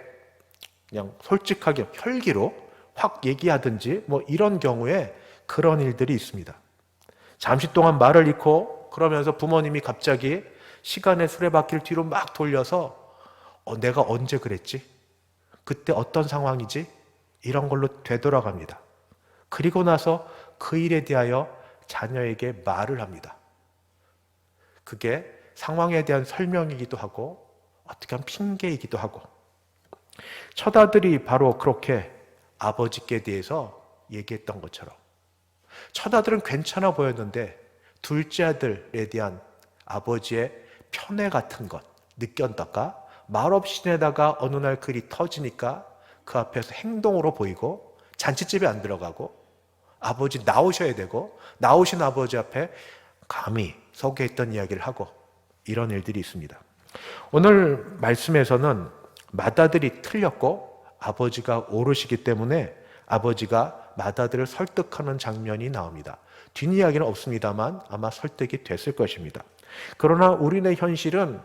그냥 솔직하게 혈기로 확 얘기하든지 뭐 이런 경우에 그런 일들이 있습니다. 잠시 동안 말을 잃고 그러면서 부모님이 갑자기 시간의 수레바퀴를 뒤로 막 돌려서 내가 언제 그랬지? 그때 어떤 상황이지? 이런 걸로 되돌아갑니다. 그리고 나서 그 일에 대하여 자녀에게 말을 합니다. 그게 상황에 대한 설명이기도 하고 어떻게 하면 핑계이기도 하고 첫 아들이 바로 그렇게 아버지께 대해서 얘기했던 것처럼 첫 아들은 괜찮아 보였는데 둘째 아들에 대한 아버지의 편애 같은 것 느꼈다가 말없이 지내다가 어느 날 그 일이 터지니까 그 앞에서 행동으로 보이고 잔치집에 안 들어가고 아버지 나오셔야 되고 나오신 아버지 앞에 감히 속에 있던 이야기를 하고 이런 일들이 있습니다. 오늘 말씀에서는 맏아들이 틀렸고 아버지가 옳으시기 때문에 아버지가 맏아들을 설득하는 장면이 나옵니다. 뒷이야기는 없습니다만 아마 설득이 됐을 것입니다. 그러나 우리네 현실은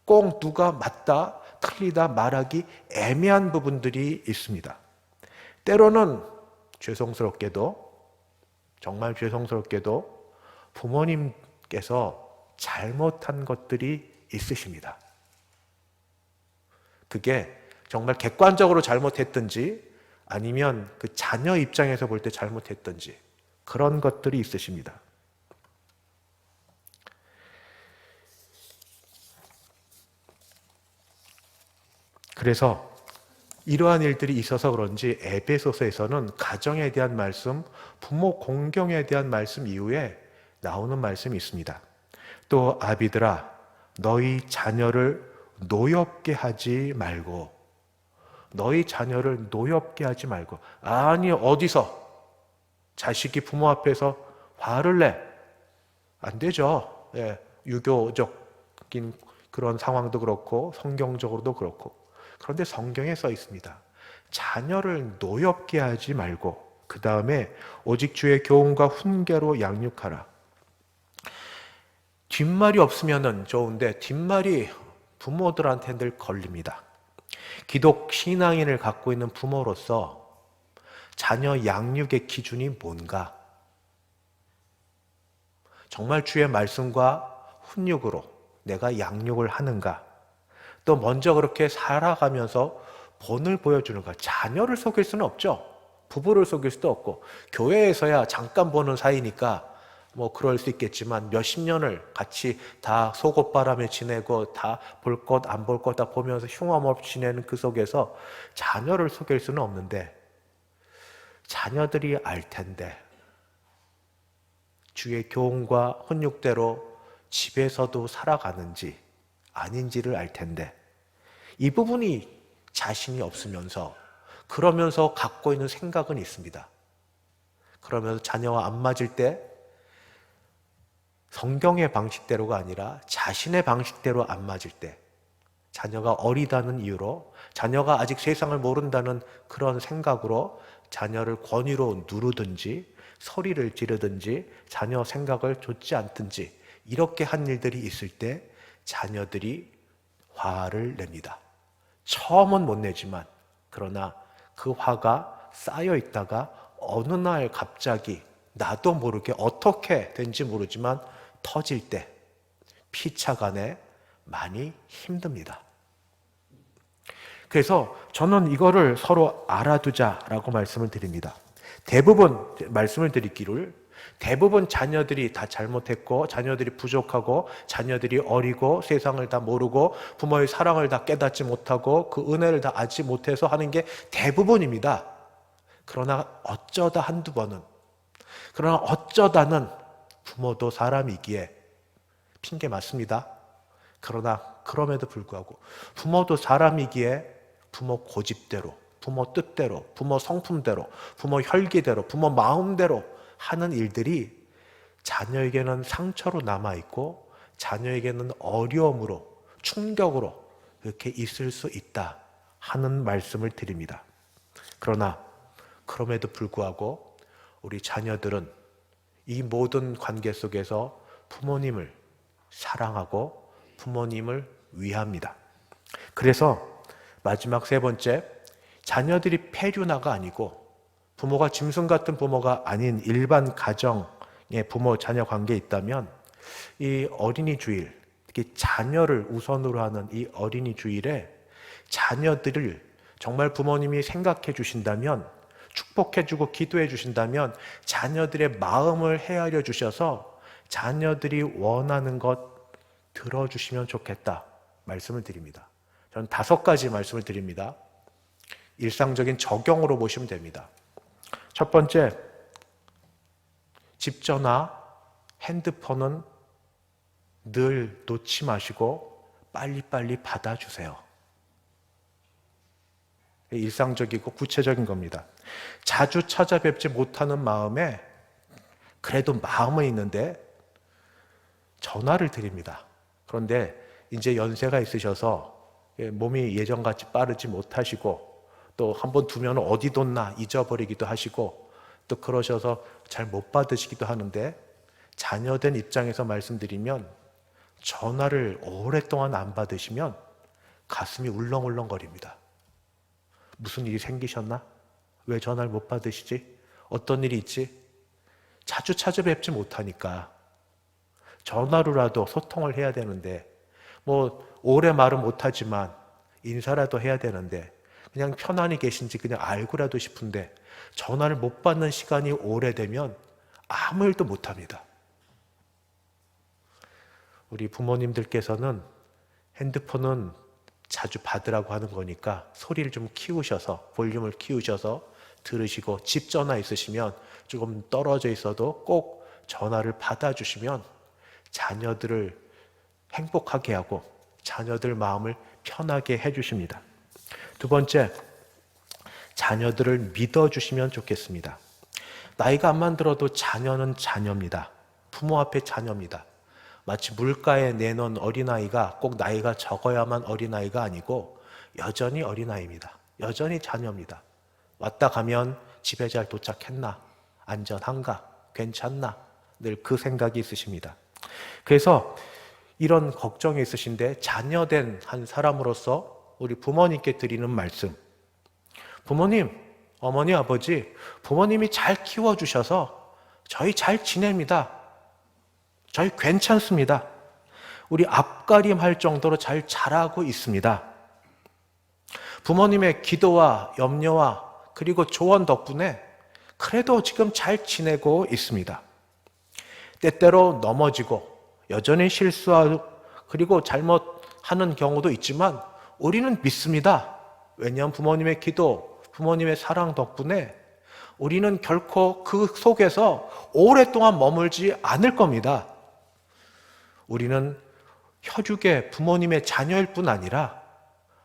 꼭 누가 맞다, 틀리다 말하기 애매한 부분들이 있습니다. 때로는 죄송스럽게도 정말 죄송스럽게도 부모님께서 잘못한 것들이 있으십니다. 그게 정말 객관적으로 잘못했든지 아니면 그 자녀 입장에서 볼 때 잘못했든지 그런 것들이 있으십니다. 그래서 이러한 일들이 있어서 그런지 에베소서에서는 가정에 대한 말씀, 부모 공경에 대한 말씀 이후에 나오는 말씀이 있습니다. 또 아비들아 너희 자녀를 노엽게 하지 말고 너희 자녀를 노엽게 하지 말고 아니 어디서 자식이 부모 앞에서 화를 내? 안 되죠. 예, 유교적인 그런 상황도 그렇고 성경적으로도 그렇고 그런데 성경에 써 있습니다. 자녀를 노엽게 하지 말고 그 다음에 오직 주의 교훈과 훈계로 양육하라. 뒷말이 없으면 좋은데 뒷말이 부모들한테 늘 걸립니다. 기독 신앙인을 갖고 있는 부모로서 자녀 양육의 기준이 뭔가? 정말 주의 말씀과 훈육으로 내가 양육을 하는가? 또 먼저 그렇게 살아가면서 본을 보여주는 것. 자녀를 속일 수는 없죠. 부부를 속일 수도 없고, 교회에서야 잠깐 보는 사이니까 뭐 그럴 수 있겠지만 몇십 년을 같이 다 속옷바람에 지내고 다 볼 것 안 볼 것 다 보면서 흉험 없이 지내는 그 속에서 자녀를 속일 수는 없는데, 자녀들이 알 텐데 주의 교훈과 훈육대로 집에서도 살아가는지 아닌지를 알 텐데, 이 부분이 자신이 없으면서 그러면서 갖고 있는 생각은 있습니다. 그러면서 자녀와 안 맞을 때 성경의 방식대로가 아니라 자신의 방식대로 안 맞을 때, 자녀가 어리다는 이유로, 자녀가 아직 세상을 모른다는 그런 생각으로 자녀를 권위로 누르든지 소리를 지르든지 자녀 생각을 좇지 않든지 이렇게 한 일들이 있을 때 자녀들이 화를 냅니다. 처음은 못 내지만, 그러나 그 화가 쌓여 있다가 어느 날 갑자기 나도 모르게 어떻게 된지 모르지만 터질 때 피차간에 많이 힘듭니다. 그래서 저는 이거를 서로 알아두자라고 말씀을 드립니다. 대부분 말씀을 드리기를, 대부분 자녀들이 다 잘못했고 자녀들이 부족하고 자녀들이 어리고 세상을 다 모르고 부모의 사랑을 다 깨닫지 못하고 그 은혜를 다 알지 못해서 하는 게 대부분입니다. 그러나 어쩌다 한두 번은, 그러나 어쩌다는 부모도 사람이기에 핑계 맞습니다. 그러나 그럼에도 불구하고 부모도 사람이기에 부모 고집대로, 부모 뜻대로, 부모 성품대로, 부모 혈기대로, 부모 마음대로 하는 일들이 자녀에게는 상처로 남아있고 자녀에게는 어려움으로, 충격으로 이렇게 있을 수 있다 하는 말씀을 드립니다. 그러나 그럼에도 불구하고 우리 자녀들은 이 모든 관계 속에서 부모님을 사랑하고 부모님을 위합니다. 그래서 마지막 세 번째, 자녀들이 폐륜아가 아니고 부모가 짐승 같은 부모가 아닌 일반 가정의 부모 자녀 관계에 있다면 이 어린이 주일, 특히 자녀를 우선으로 하는 이 어린이 주일에 자녀들을 정말 부모님이 생각해 주신다면, 축복해 주고 기도해 주신다면 자녀들의 마음을 헤아려 주셔서 자녀들이 원하는 것 들어주시면 좋겠다 말씀을 드립니다. 저는 5가지 말씀을 드립니다. 일상적인 적용으로 보시면 됩니다. 첫 번째, 집 전화, 핸드폰은 늘 놓지 마시고 빨리빨리 받아주세요. 일상적이고 구체적인 겁니다. 자주 찾아뵙지 못하는 마음에 그래도 마음은 있는데 전화를 드립니다. 그런데 이제 연세가 있으셔서 몸이 예전같이 빠르지 못하시고 또 한번 두면 어디 뒀나 잊어버리기도 하시고 또 그러셔서 잘 못 받으시기도 하는데, 자녀된 입장에서 말씀드리면 전화를 오랫동안 안 받으시면 가슴이 울렁울렁거립니다. 무슨 일이 생기셨나? 왜 전화를 못 받으시지? 어떤 일이 있지? 자주 찾아뵙지 못하니까 전화로라도 소통을 해야 되는데, 뭐 오래 말은 못하지만 인사라도 해야 되는데 그냥 편안히 계신지 그냥 알고라도 싶은데 전화를 못 받는 시간이 오래되면 아무 일도 못합니다. 우리 부모님들께서는 핸드폰은 자주 받으라고 하는 거니까 소리를 좀 키우셔서, 볼륨을 키우셔서 들으시고, 집 전화 있으시면 조금 떨어져 있어도 꼭 전화를 받아주시면 자녀들을 행복하게 하고 자녀들 마음을 편하게 해주십니다. 두 번째, 자녀들을 믿어주시면 좋겠습니다. 나이가 안만 들어도 자녀는 자녀입니다. 부모 앞에 자녀입니다. 마치 물가에 내놓은 어린아이가 꼭 나이가 적어야만 어린아이가 아니고 여전히 어린아이입니다. 여전히 자녀입니다. 왔다 가면 집에 잘 도착했나? 안전한가? 괜찮나? 늘 그 생각이 있으십니다. 그래서 이런 걱정이 있으신데 자녀된 한 사람으로서 우리 부모님께 드리는 말씀, 부모님, 어머니, 아버지, 부모님이 잘 키워주셔서 저희 잘 지냅니다. 저희 괜찮습니다. 우리 앞가림할 정도로 잘 자라고 있습니다. 부모님의 기도와 염려와 그리고 조언 덕분에 그래도 지금 잘 지내고 있습니다. 때때로 넘어지고 여전히 실수하고 그리고 잘못하는 경우도 있지만 우리는 믿습니다. 왜냐하면 부모님의 기도, 부모님의 사랑 덕분에 우리는 결코 그 속에서 오랫동안 머물지 않을 겁니다. 우리는 혈육의 부모님의 자녀일 뿐 아니라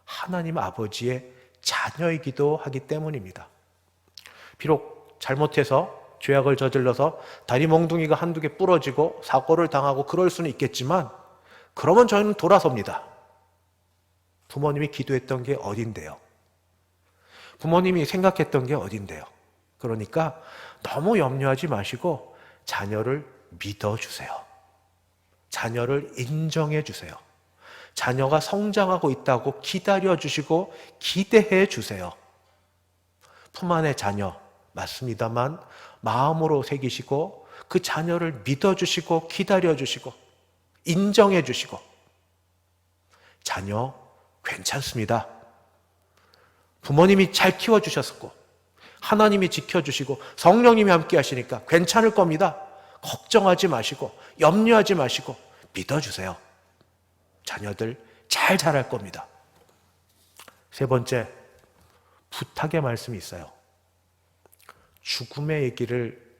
하나님 아버지의 자녀이기도 하기 때문입니다. 비록 잘못해서 죄악을 저질러서 다리 몽둥이가 한두 개 부러지고 사고를 당하고 그럴 수는 있겠지만 그러면 저희는 돌아섭니다. 부모님이 기도했던 게 어딘데요? 부모님이 생각했던 게 어딘데요? 그러니까 너무 염려하지 마시고 자녀를 믿어주세요. 자녀를 인정해 주세요. 자녀가 성장하고 있다고 기다려주시고 기대해 주세요. 품 안의 자녀 맞습니다만 마음으로 새기시고 그 자녀를 믿어주시고 기다려주시고 인정해주시고 자녀 괜찮습니다. 부모님이 잘 키워주셨고 하나님이 지켜주시고 성령님이 함께 하시니까 괜찮을 겁니다. 걱정하지 마시고 염려하지 마시고 믿어주세요. 자녀들 잘 자랄 겁니다. 세 번째, 부탁의 말씀이 있어요. 죽음의 얘기를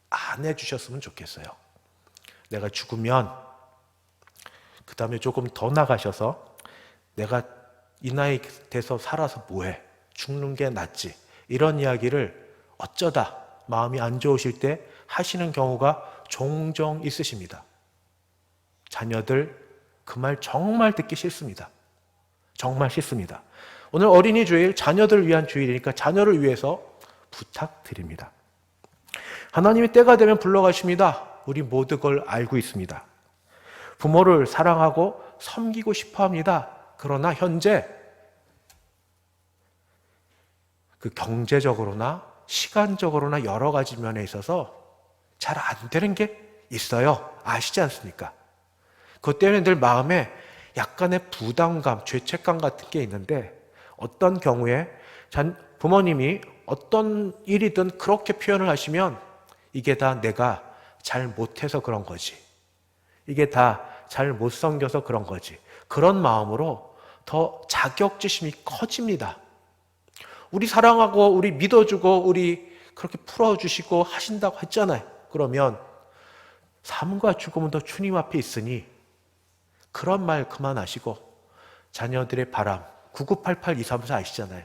안 해주셨으면 좋겠어요. 내가 죽으면 그 다음에 조금 더 나가셔서 내가 이 나이 돼서 살아서 뭐해? 죽는 게 낫지. 이런 이야기를 어쩌다 마음이 안 좋으실 때 하시는 경우가 종종 있으십니다. 자녀들 그 말 정말 듣기 싫습니다. 정말 싫습니다. 오늘 어린이 주일, 자녀들을 위한 주일이니까 자녀를 위해서 부탁드립니다. 하나님이 때가 되면 불러가십니다. 우리 모두 그걸 알고 있습니다. 부모를 사랑하고 섬기고 싶어 합니다. 그러나 현재 그 경제적으로나 시간적으로나 여러 가지 면에 있어서 잘 안 되는 게 있어요. 아시지 않습니까? 그것 때문에 늘 마음에 약간의 부담감, 죄책감 같은 게 있는데 어떤 경우에 부모님이 어떤 일이든 그렇게 표현을 하시면 이게 다 내가 잘 못해서 그런 거지. 이게 다 잘 못 섬겨서 그런 거지. 그런 마음으로 더 자격지심이 커집니다. 우리 사랑하고 우리 믿어주고 우리 그렇게 풀어주시고 하신다고 했잖아요. 그러면 삶과 죽음은 더 주님 앞에 있으니 그런 말 그만하시고 자녀들의 바람 9988234 아시잖아요.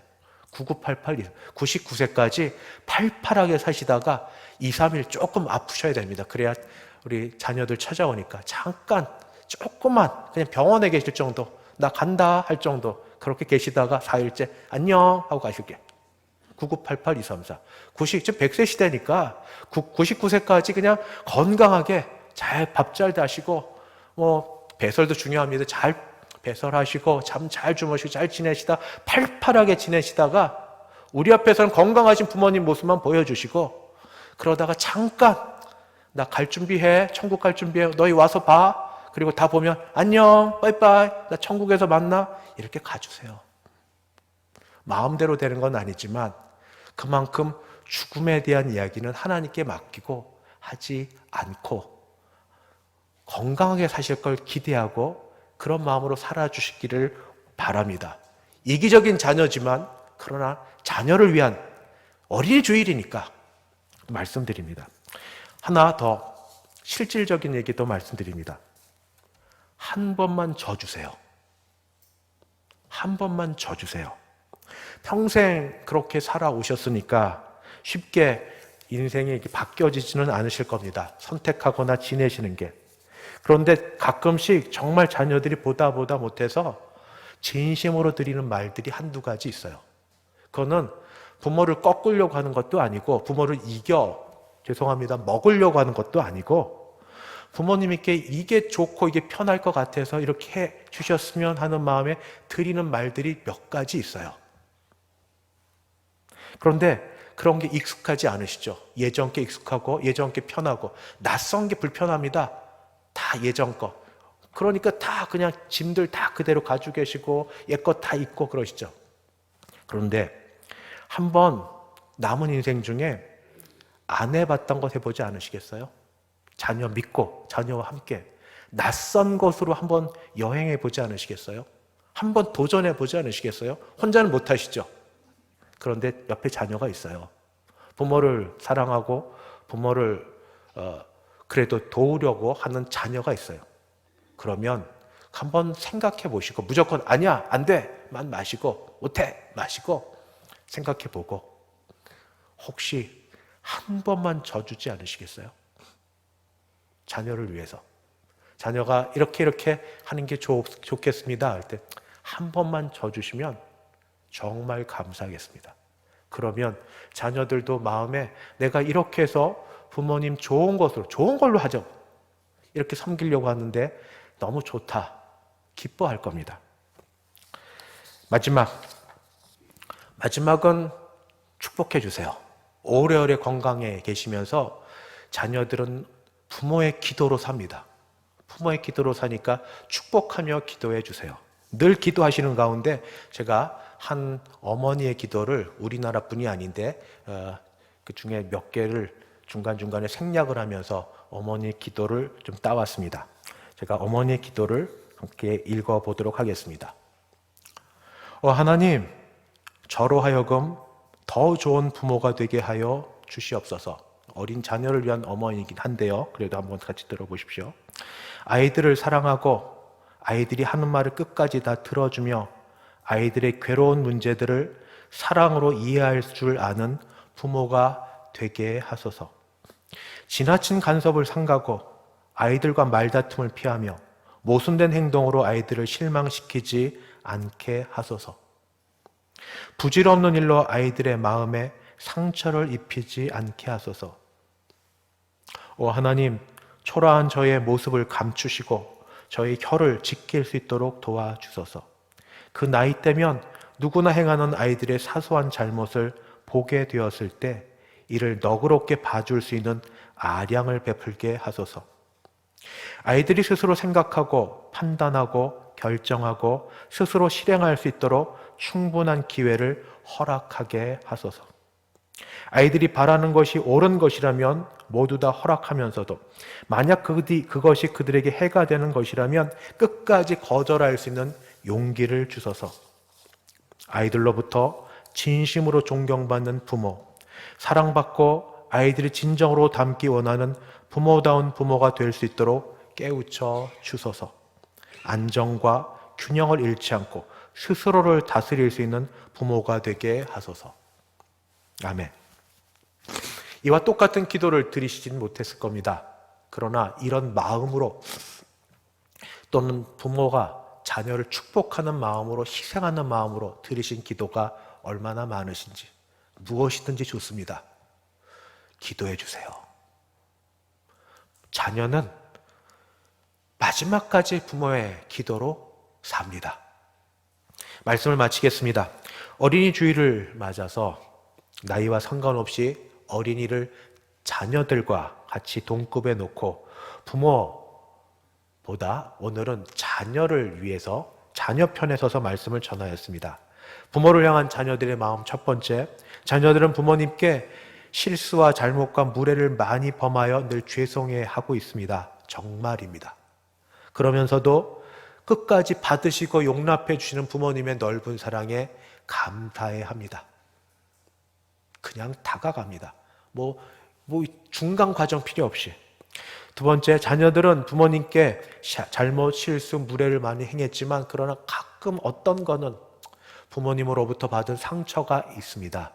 9988 99세까지 팔팔하게 사시다가 2, 3일 조금 아프셔야 됩니다. 그래야 우리 자녀들 찾아오니까 잠깐 조금만 그냥 병원에 계실 정도 나 간다 할 정도 그렇게 계시다가 4일째 안녕 하고 가실게. 9988234 지금 100세 시대니까 99세까지 그냥 건강하게 잘 밥 잘 다시고 배설도 중요합니다. 잘 배설하시고 잠 잘 주무시고 잘 지내시다 팔팔하게 지내시다가 우리 앞에서는 건강하신 부모님 모습만 보여주시고 그러다가 잠깐 나 갈 준비해 천국 갈 준비해 너희 와서 봐 그리고 다 보면 안녕 빠이빠이 나 천국에서 만나 이렇게 가주세요. 마음대로 되는 건 아니지만 그만큼 죽음에 대한 이야기는 하나님께 맡기고 하지 않고 건강하게 사실 걸 기대하고 그런 마음으로 살아주시기를 바랍니다. 이기적인 자녀지만 그러나 자녀를 위한 어린이 주일이니까 말씀드립니다. 하나 더 실질적인 얘기도 말씀드립니다. 한 번만 져주세요. 한 번만 져주세요. 평생 그렇게 살아오셨으니까 쉽게 인생이 이렇게 바뀌어지지는 않으실 겁니다. 선택하거나 지내시는 게. 그런데 가끔씩 정말 자녀들이 보다 못해서 진심으로 드리는 말들이 한두 가지 있어요. 그거는 부모를 꺾으려고 하는 것도 아니고 부모를 먹으려고 하는 것도 아니고 부모님께 이게 좋고 이게 편할 것 같아서 이렇게 해 주셨으면 하는 마음에 드리는 말들이 몇 가지 있어요. 그런데 그런 게 익숙하지 않으시죠? 예전 게 익숙하고 예전 게 편하고 낯선 게 불편합니다. 다 예전 거. 그러니까 다 그냥 짐들 다 그대로 가지고 계시고 옛것 다 잊고 그러시죠. 그런데 한번 남은 인생 중에 안 해봤던 것 해보지 않으시겠어요? 자녀 믿고 자녀와 함께 낯선 곳으로 한번 여행해 보지 않으시겠어요? 한번 도전해 보지 않으시겠어요? 혼자는 못 하시죠. 그런데 옆에 자녀가 있어요. 부모를 사랑하고 부모를 그래도 도우려고 하는 자녀가 있어요. 그러면 한번 생각해 보시고 무조건 아니야 안 돼 만 마시고 못해 마시고 생각해 보고 혹시 한 번만 져주지 않으시겠어요? 자녀를 위해서. 자녀가 이렇게 하는 게 좋겠습니다 할 때 한 번만 져주시면 정말 감사하겠습니다. 그러면 자녀들도 마음에 내가 이렇게 해서 부모님 좋은 걸로 하죠. 이렇게 섬기려고 하는데 너무 좋다. 기뻐할 겁니다. 마지막은 축복해 주세요. 오래오래 건강해 계시면서 자녀들은 부모의 기도로 삽니다. 부모의 기도로 사니까 축복하며 기도해 주세요. 늘 기도하시는 가운데 제가 한 어머니의 기도를 우리나라 분이 아닌데 그 중에 몇 개를 중간중간에 생략을 하면서 어머니의 기도를 좀 따왔습니다. 제가 어머니의 기도를 함께 읽어보도록 하겠습니다. 하나님, 저로 하여금 더 좋은 부모가 되게 하여 주시옵소서. 어린 자녀를 위한 어머니이긴 한데요. 그래도 한번 같이 들어보십시오. 아이들을 사랑하고 아이들이 하는 말을 끝까지 다 들어주며 아이들의 괴로운 문제들을 사랑으로 이해할 줄 아는 부모가 되게 하소서. 지나친 간섭을 삼가고 아이들과 말다툼을 피하며 모순된 행동으로 아이들을 실망시키지 않게 하소서. 부질없는 일로 아이들의 마음에 상처를 입히지 않게 하소서. 하나님, 초라한 저의 모습을 감추시고 저의 혀를 지킬 수 있도록 도와주소서. 그 나이 때면 누구나 행하는 아이들의 사소한 잘못을 보게 되었을 때 이를 너그럽게 봐줄 수 있는 아량을 베풀게 하소서. 아이들이 스스로 생각하고 판단하고 결정하고 스스로 실행할 수 있도록 충분한 기회를 허락하게 하소서. 아이들이 바라는 것이 옳은 것이라면 모두 다 허락하면서도 만약 그것이 그들에게 해가 되는 것이라면 끝까지 거절할 수 있는 용기를 주소서. 아이들로부터 진심으로 존경받는 부모, 사랑받고 아이들이 진정으로 닮기 원하는 부모다운 부모가 될 수 있도록 깨우쳐 주소서. 안정과 균형을 잃지 않고 스스로를 다스릴 수 있는 부모가 되게 하소서. 아멘. 이와 똑같은 기도를 드리시진 못했을 겁니다. 그러나 이런 마음으로 또는 부모가 자녀를 축복하는 마음으로 희생하는 마음으로 드리신 기도가 얼마나 많으신지 무엇이든지 좋습니다. 기도해 주세요. 자녀는 마지막까지 부모의 기도로 삽니다. 말씀을 마치겠습니다. 어린이 주일을 맞아서 나이와 상관없이 어린이를 자녀들과 같이 동급에 놓고 부모보다 오늘은 자녀를 위해서 자녀 편에 서서 말씀을 전하였습니다. 부모를 향한 자녀들의 마음 첫 번째, 자녀들은 부모님께 실수와 잘못과 무례를 많이 범하여 늘 죄송해하고 있습니다. 정말입니다. 그러면서도 끝까지 받으시고 용납해 주시는 부모님의 넓은 사랑에 감사해야 합니다. 그냥 다가갑니다. 뭐 중간 과정 필요 없이. 두 번째, 자녀들은 부모님께 잘못, 실수, 무례를 많이 행했지만 그러나 가끔 어떤 거는 부모님으로부터 받은 상처가 있습니다.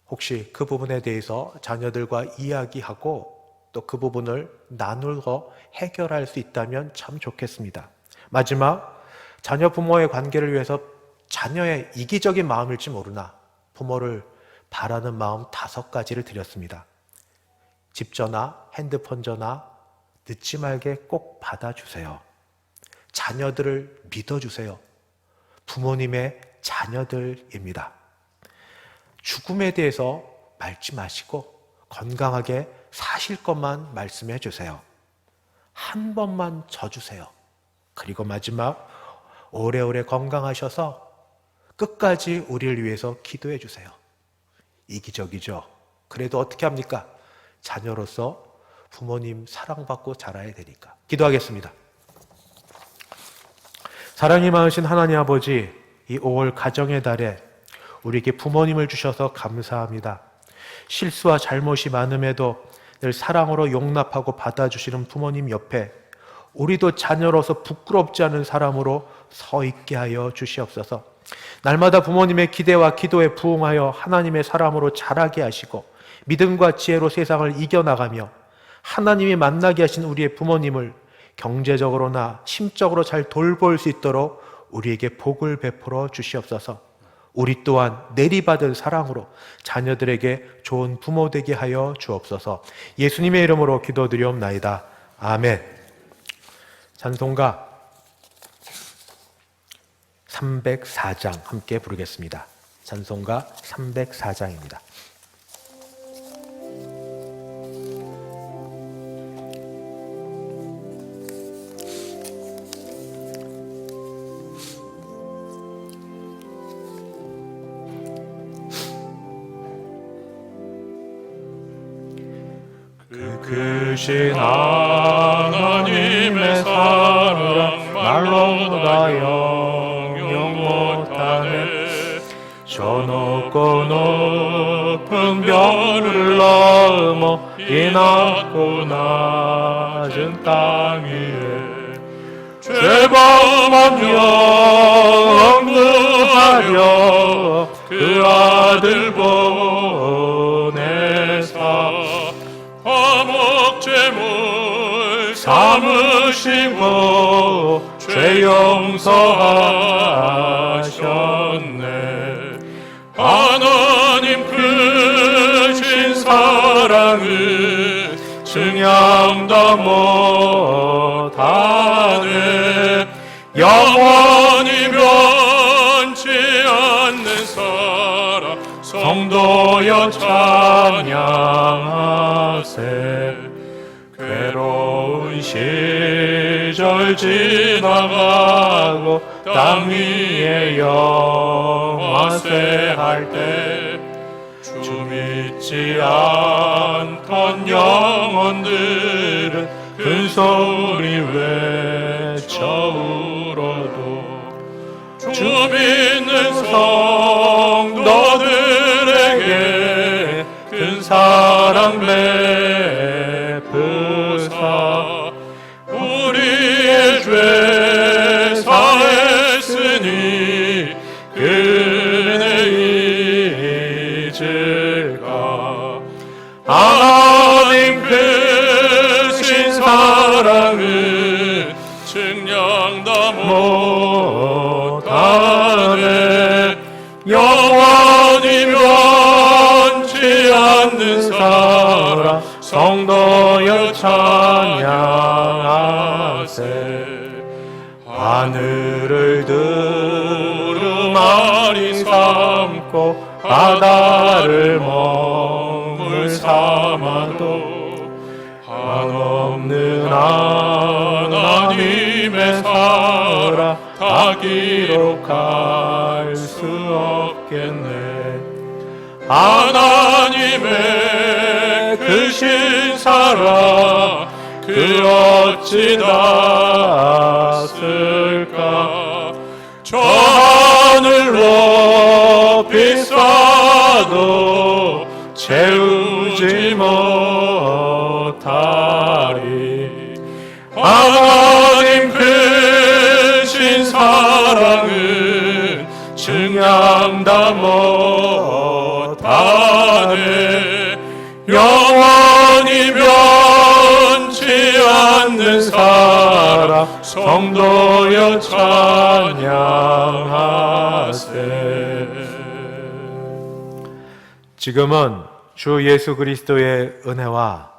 혹시 그 부분에 대해서 자녀들과 이야기하고 또 그 부분을 나누어 해결할 수 있다면 참 좋겠습니다. 마지막, 자녀 부모의 관계를 위해서 자녀의 이기적인 마음일지 모르나 부모를 바라는 마음 5가지를 드렸습니다. 집 전화, 핸드폰 전화 늦지 말게 꼭 받아주세요. 자녀들을 믿어주세요. 부모님의 자녀들입니다. 죽음에 대해서 맑지 마시고 건강하게 사실 것만 말씀해 주세요. 한 번만 져주세요. 그리고 마지막 오래오래 건강하셔서 끝까지 우리를 위해서 기도해 주세요. 이기적이죠. 그래도 어떻게 합니까? 자녀로서 부모님 사랑받고 자라야 되니까. 기도하겠습니다. 사랑이 많으신 하나님 아버지, 이 5월 가정의 달에 우리에게 부모님을 주셔서 감사합니다. 실수와 잘못이 많음에도 늘 사랑으로 용납하고 받아주시는 부모님 옆에 우리도 자녀로서 부끄럽지 않은 사람으로 서 있게 하여 주시옵소서. 날마다 부모님의 기대와 기도에 부응하여 하나님의 사람으로 자라게 하시고 믿음과 지혜로 세상을 이겨나가며 하나님이 만나게 하신 우리의 부모님을 경제적으로나 심적으로 잘 돌볼 수 있도록 우리에게 복을 베풀어 주시옵소서. 우리 또한 내리받은 사랑으로 자녀들에게 좋은 부모 되게 하여 주옵소서. 예수님의 이름으로 기도드리옵나이다. 아멘. 찬송가 304장 함께 부르겠습니다. 찬송가 304장입니다. 크신 하나님의 사랑 말로 다 영영 못하네. 저 높고 높은 별을 넘어 이 낮고 낮은 땅 위에 죄범한 영 구하려 그 아들 보내사 화목제물 삼으시고 죄 용서하셨네. 하나님 크신 사랑을 증량다 못하네. 영원히 변치 않는 사랑 성도여 찬양하세. 괴로운 시절 지나가고 땅 위에 영화세 할 때 주 믿지 않던 영혼들은 큰 소리 외쳐 울어도 주 믿는 성도들에게 큰 사랑 베푸사 우리의 죄 사했으니 그네 잊을까. 하나님 크신 사랑은 증량다 못하네. 영원히 변치 않는 사랑 성도여 찬양하세. 하늘을 두루마리 삼고 바다를 먹물 삼아도 한없는 하나님의 사랑 다 기록할 수 없겠네. 하나님의 크신 사랑 그 어찌 닿았을까. 저 하늘 높이 쌓아도 채우지 못하리. 하나님 크신 사랑은 증량다 못하네. 영원히 변치 않는 사랑 성도여 찬양하세. 지금은 주 예수 그리스도의 은혜와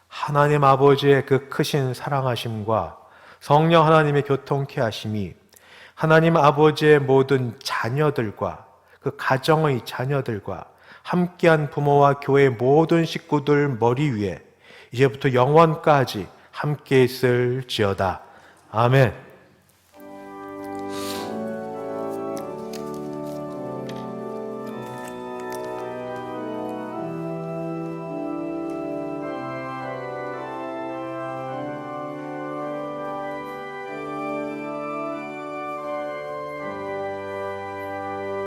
하나님 아버지의 그 크신 사랑하심과 성령 하나님의 교통케 하심이 하나님 아버지의 모든 자녀들과 그 가정의 자녀들과 함께한 부모와 교회의 모든 식구들 머리 위에 이제부터 영원까지 함께 있을지어다. 아멘.